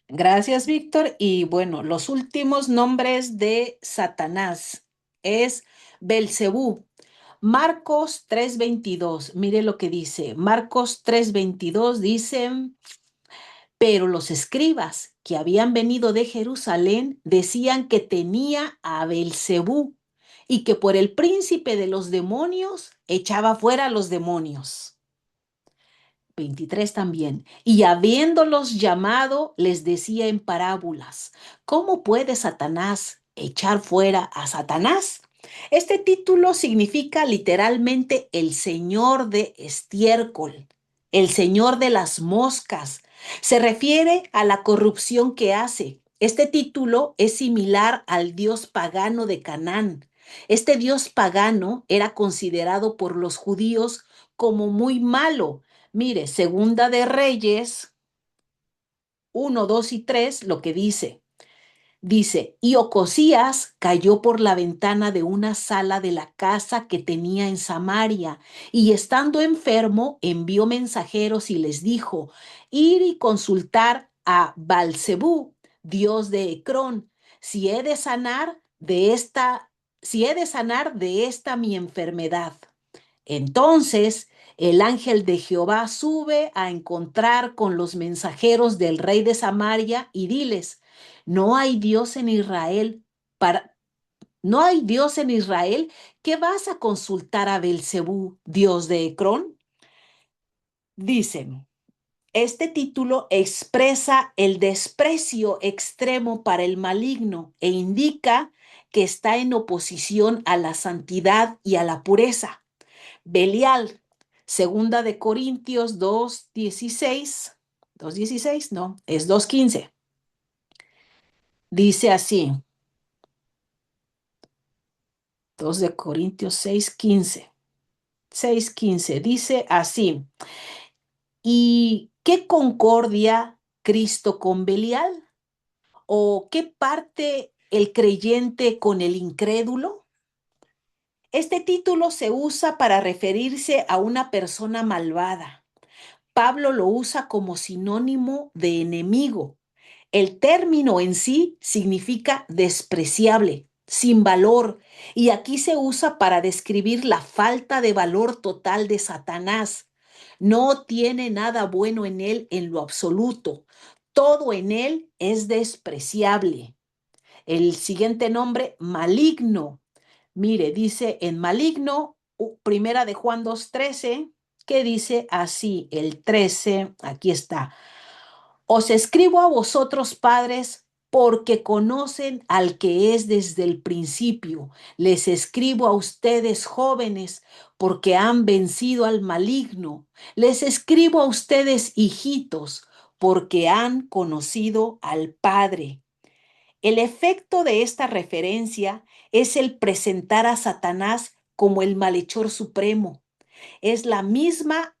Gracias, Víctor. Y bueno, los últimos nombres de Satanás es Belcebú. Marcos 3:22, mire lo que dice. Marcos 3:22 dice, pero los escribas que habían venido de Jerusalén decían que tenía a Belcebú y que por el príncipe de los demonios echaba fuera a los demonios. 23 también. Y habiéndolos llamado, les decía en parábolas, ¿cómo puede Satanás echar fuera a Satanás? Este título significa literalmente el señor de estiércol, el señor de las moscas. Se refiere a la corrupción que hace. Este título es similar al dios pagano de Canaán. Este dios pagano era considerado por los judíos como muy malo. Mire, Segunda de Reyes 1, 2 y 3, lo que dice. Dice, y Ocosías cayó por la ventana de una sala de la casa que tenía en Samaria, y estando enfermo, envió mensajeros y les dijo, ir y consultar a Balzebú, dios de Ecrón, si he de sanar de esta, si he de sanar de esta mi enfermedad. Entonces el ángel de Jehová sube a encontrar con los mensajeros del rey de Samaria y diles, no hay Dios en Israel para no hay Dios en Israel que vas a consultar a Belcebú, dios de Ecrón. Dicen, este título expresa el desprecio extremo para el maligno e indica que está en oposición a la santidad y a la pureza. Belial, segunda de Corintios 2:16, 2:16, no, es 2:15. Dice así, 2 de Corintios 6:15. 6:15 dice así, ¿y qué concordia Cristo con Belial? ¿O qué parte el creyente con el incrédulo? Este título se usa para referirse a una persona malvada. Pablo lo usa como sinónimo de enemigo. El término en sí significa despreciable, sin valor, y aquí se usa para describir la falta de valor total de Satanás. No tiene nada bueno en él en lo absoluto. Todo en él es despreciable. El siguiente nombre, maligno. Mire, dice en maligno, primera de Juan 2:13, que dice así, el 13, aquí está. Os escribo a vosotros, padres, porque conocen al que es desde el principio. Les escribo a ustedes, jóvenes, porque han vencido al maligno. Les escribo a ustedes, hijitos, porque han conocido al Padre. El efecto de esta referencia es el presentar a Satanás como el malhechor supremo. Es la misma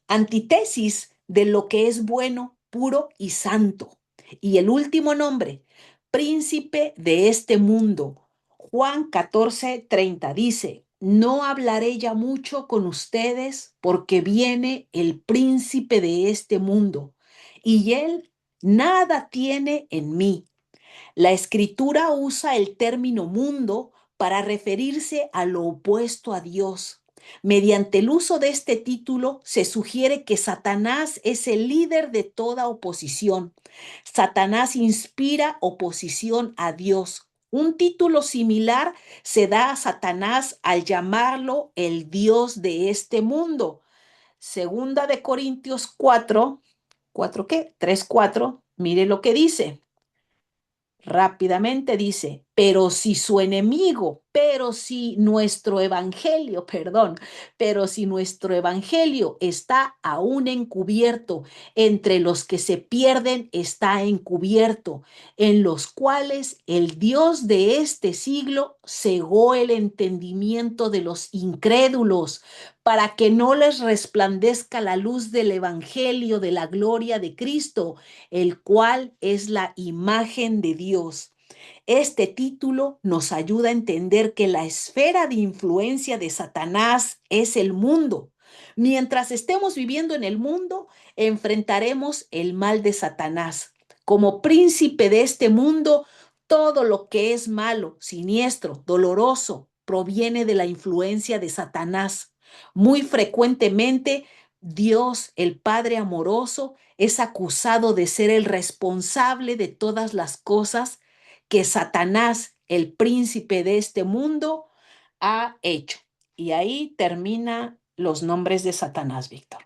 antítesis de lo que es bueno, puro y santo. Y el último nombre, príncipe de este mundo. Juan 14:30 dice, no hablaré ya mucho con ustedes porque viene el príncipe de este mundo y él nada tiene en mí. La escritura usa el término mundo para referirse a lo opuesto a Dios. Mediante el uso de este título se sugiere que Satanás es el líder de toda oposición. Satanás inspira oposición a Dios. Un título similar se da a Satanás al llamarlo el Dios de este mundo. Segunda de Corintios 4, ¿4 qué? 3:4. Mire lo que dice. Rápidamente dice, pero si nuestro evangelio, perdón, pero si nuestro evangelio está aún encubierto, entre los que se pierden está encubierto, en los cuales el Dios de este siglo cegó el entendimiento de los incrédulos, para que no les resplandezca la luz del evangelio de la gloria de Cristo, el cual es la imagen de Dios. Este título nos ayuda a entender que la esfera de influencia de Satanás es el mundo. Mientras estemos viviendo en el mundo, enfrentaremos el mal de Satanás. Como príncipe de este mundo, todo lo que es malo, siniestro, doloroso, proviene de la influencia de Satanás. Muy frecuentemente, Dios, el Padre amoroso, es acusado de ser el responsable de todas las cosas que Satanás, el príncipe de este mundo, ha hecho. Y ahí termina los nombres de Satanás, Víctor.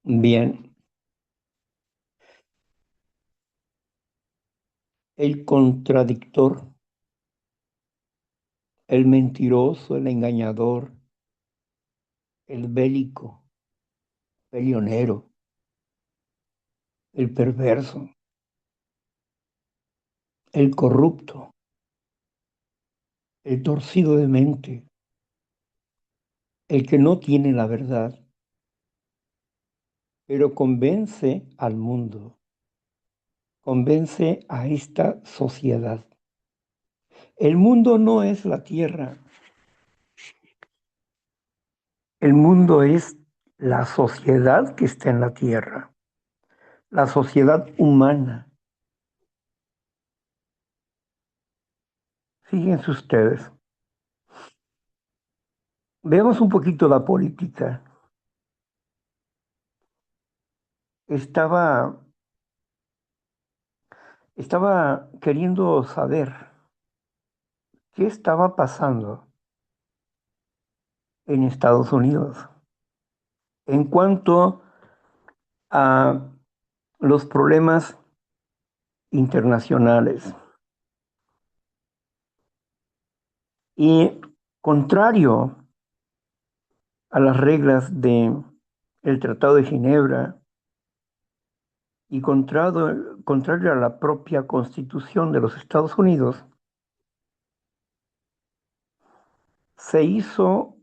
Bien, el contradictor, el mentiroso, el engañador, el bélico, peleonero, el perverso, el corrupto, el torcido de mente, el que no tiene la verdad, pero convence al mundo, convence a esta sociedad. El mundo no es la tierra, el mundo es la sociedad que está en la tierra, la sociedad humana. Fíjense ustedes, veamos un poquito la política. Estaba, estaba queriendo saber qué estaba pasando en Estados Unidos en cuanto a los problemas internacionales. Y contrario a las reglas del Tratado de Ginebra y contrario a la propia Constitución de los Estados Unidos, se hizo,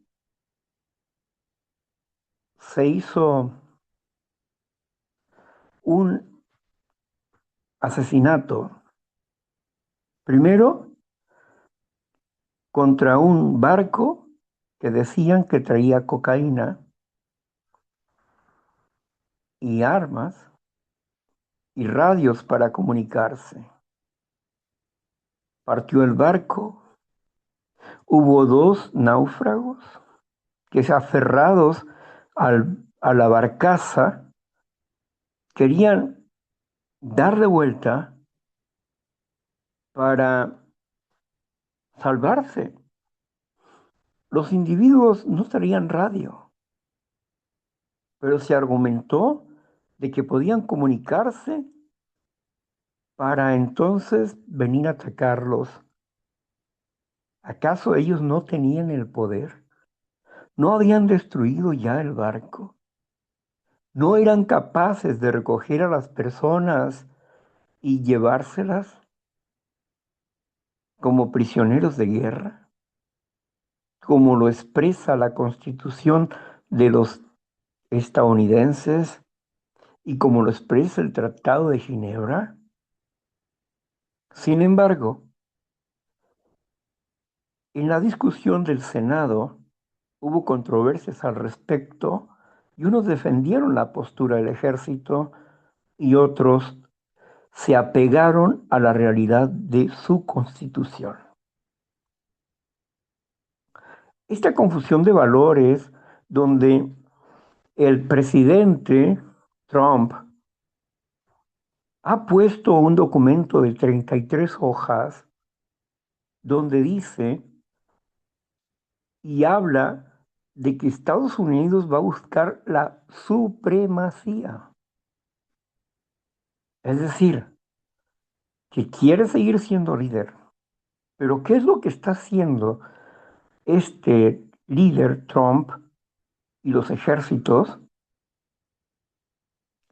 se hizo un asesinato, primero contra un barco que decían que traía cocaína y armas y radios para comunicarse. Partió el barco, hubo dos náufragos que aferrados a la barcaza querían dar de vuelta para salvarse. Los individuos no traían radio, pero se argumentó de que podían comunicarse para entonces venir a atacarlos. ¿Acaso ellos no tenían el poder? ¿No habían destruido ya el barco? ¿No eran capaces de recoger a las personas y llevárselas como prisioneros de guerra, como lo expresa la Constitución de los estadounidenses y como lo expresa el Tratado de Ginebra? Sin embargo, en la discusión del Senado hubo controversias al respecto y unos defendieron la postura del ejército y otros se apegaron a la realidad de su constitución. Esta confusión de valores donde el presidente Trump ha puesto un documento de 33 hojas donde dice y habla de que Estados Unidos va a buscar la supremacía. Es decir, que quiere seguir siendo líder. Pero ¿qué es lo que está haciendo este líder Trump y los ejércitos?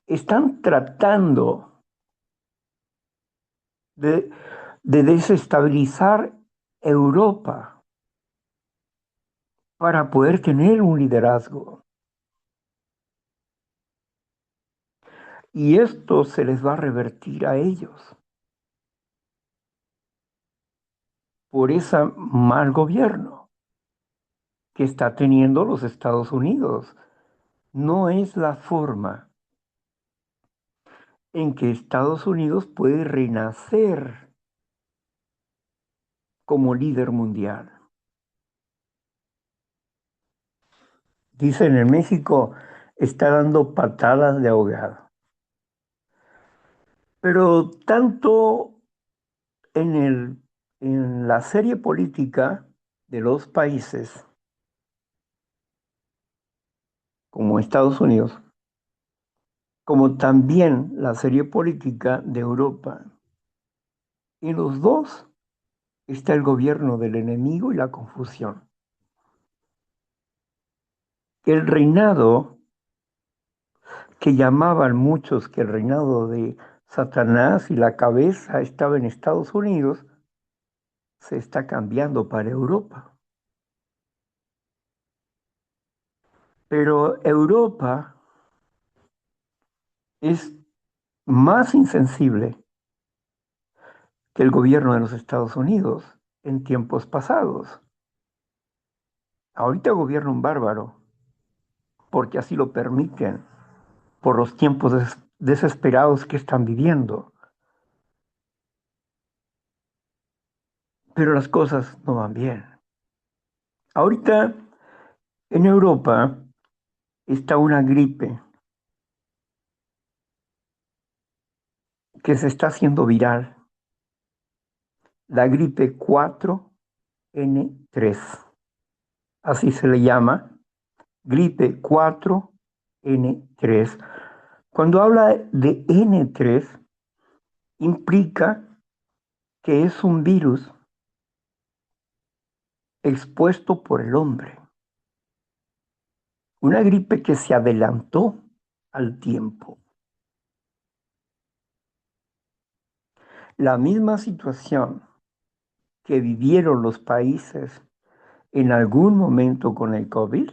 Están tratando de, de desestabilizar Europa para poder tener un liderazgo. Y esto se les va a revertir a ellos por ese mal gobierno que está teniendo los Estados Unidos. No es la forma en que Estados Unidos puede renacer como líder mundial. Dicen en México, está dando patadas de ahogado. Pero tanto en la serie política de los países como Estados Unidos, como también la serie política de Europa, en los dos está el gobierno del enemigo y la confusión. El reinado que llamaban muchos que el reinado de Satanás y la cabeza estaba en Estados Unidos, se está cambiando para Europa. Pero Europa es más insensible que el gobierno de los Estados Unidos en tiempos pasados. Ahorita gobierna un bárbaro, porque así lo permiten, por los tiempos desesperados que están viviendo. Pero las cosas no van bien. Ahorita en Europa está una gripe que se está haciendo viral, la gripe 4N3, así se le llama, gripe 4N3. Cuando habla de N3, implica que es un virus expuesto por el hombre, una gripe que se adelantó al tiempo. La misma situación que vivieron los países en algún momento con el COVID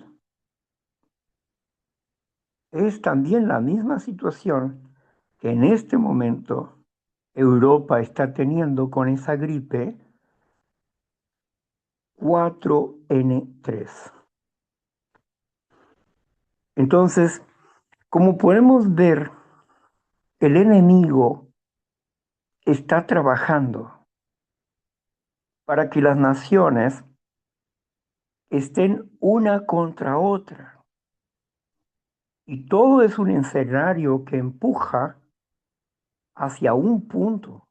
es también la misma situación que en este momento Europa está teniendo con esa gripe 4N3. Entonces, como podemos ver, el enemigo está trabajando para que las naciones estén una contra otra. Y todo es un escenario que empuja hacia un punto,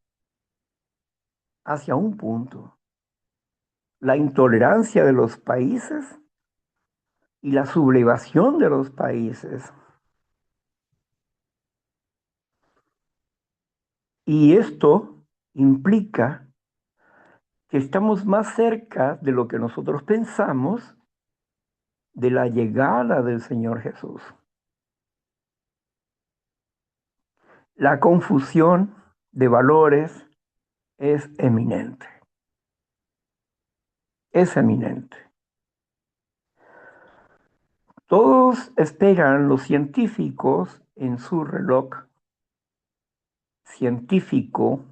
hacia un punto. La intolerancia de los países y la sublevación de los países. Y esto implica que estamos más cerca de lo que nosotros pensamos de la llegada del Señor Jesús. La confusión de valores es eminente. Es eminente. Todos esperan, los científicos, en su reloj científico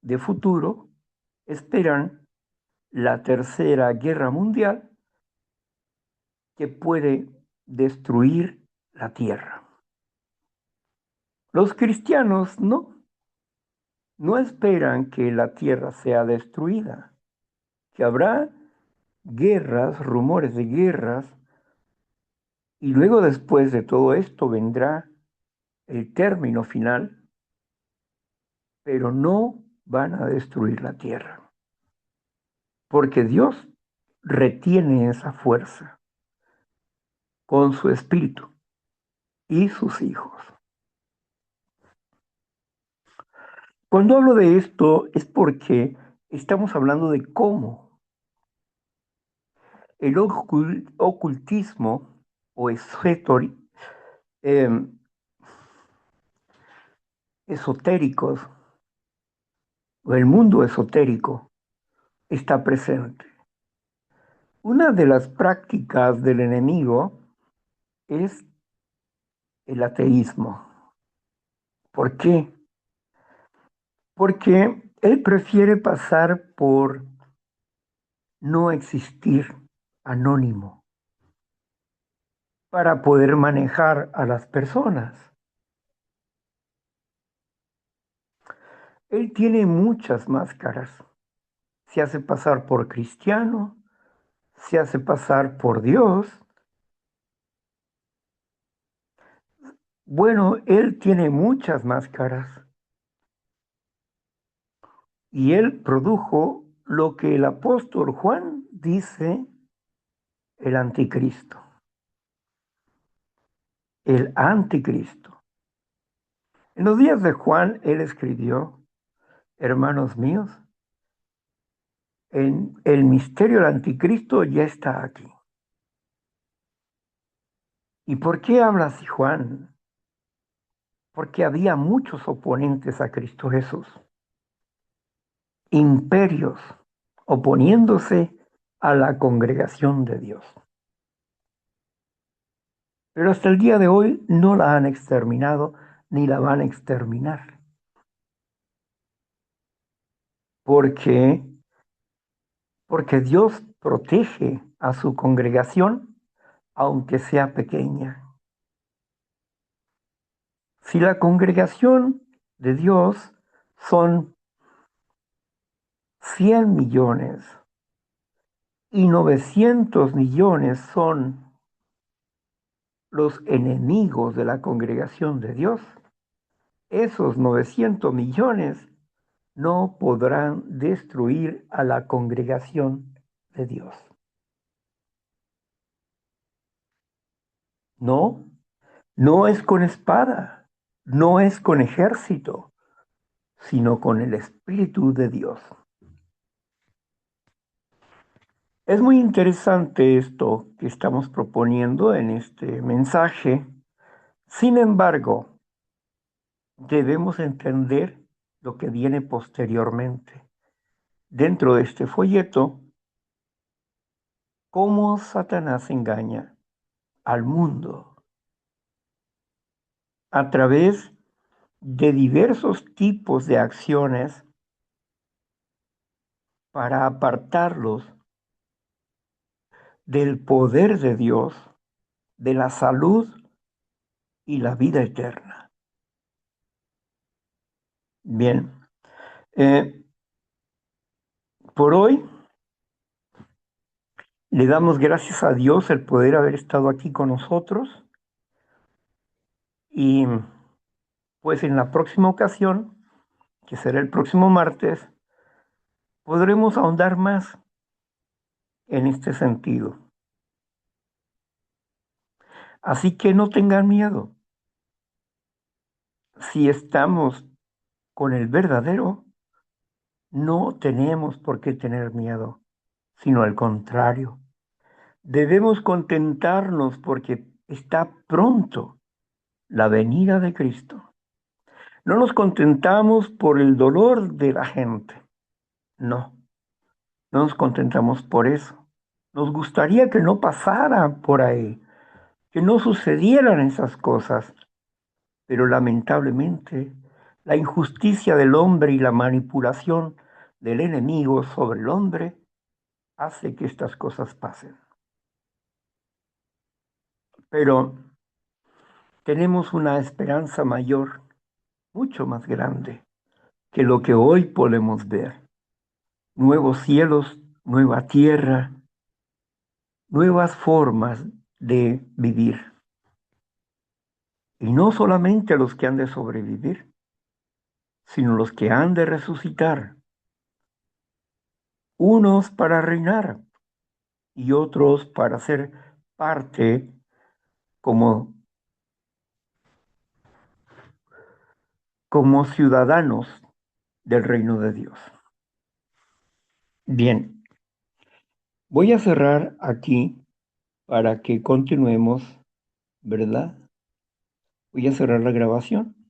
de futuro, esperan la tercera guerra mundial que puede destruir la tierra. Los cristianos no esperan que la tierra sea destruida, que habrá guerras, rumores de guerras, y luego después de todo esto vendrá el término final, pero no van a destruir la tierra, porque Dios retiene esa fuerza con su espíritu y sus hijos. Cuando hablo de esto es porque estamos hablando de cómo el ocultismo o eh, esotéricos o el mundo esotérico está presente. Una de las prácticas del enemigo es el ateísmo. ¿Por qué? Porque él prefiere pasar por no existir anónimo para poder manejar a las personas. Él tiene muchas máscaras. Se hace pasar por cristiano, se hace pasar por Dios. Bueno, él tiene muchas máscaras y él produjo lo que el apóstol Juan dice el anticristo, el anticristo. En los días de Juan, él escribió, hermanos míos, el misterio del anticristo ya está aquí. ¿Y por qué habla así Juan? Porque había muchos oponentes a Cristo Jesús, imperios oponiéndose a la congregación de Dios. pero hasta el día de hoy no la han exterminado ni la van a exterminar. ¿Por qué? Porque Dios protege a su congregación, aunque sea pequeña. Si la congregación de Dios son 100 millones y 900 millones son los enemigos de la congregación de Dios, esos 900 millones no podrán destruir a la congregación de Dios. No, no es con espada, no es con ejército, sino con el Espíritu de Dios. Es muy interesante esto que estamos proponiendo en este mensaje. Sin embargo, debemos entender lo que viene posteriormente. Dentro de este folleto, cómo Satanás engaña al mundo a través de diversos tipos de acciones para apartarlos del poder de Dios, de la salud y la vida eterna. Bien, eh, por hoy le damos gracias a Dios el poder haber estado aquí con nosotros y pues en la próxima ocasión, que será el próximo martes, podremos ahondar más en este sentido. Así que no tengan miedo. Si estamos con el verdadero, no tenemos por qué tener miedo, sino al contrario. Debemos contentarnos porque está pronto la venida de Cristo. No nos contentamos por el dolor de la gente, no, no nos contentamos por eso. Nos gustaría que no pasara por ahí, que no sucedieran esas cosas, pero lamentablemente la injusticia del hombre y la manipulación del enemigo sobre el hombre hace que estas cosas pasen. Pero tenemos una esperanza mayor, mucho más grande que lo que hoy podemos ver. Nuevos cielos, nueva tierra, nuevas formas de vivir. Y no solamente los que han de sobrevivir, sino los que han de resucitar, unos para reinar y otros para ser parte como, como ciudadanos del reino de Dios. Bien, voy a cerrar aquí para que continuemos, ¿verdad? Voy a cerrar la grabación.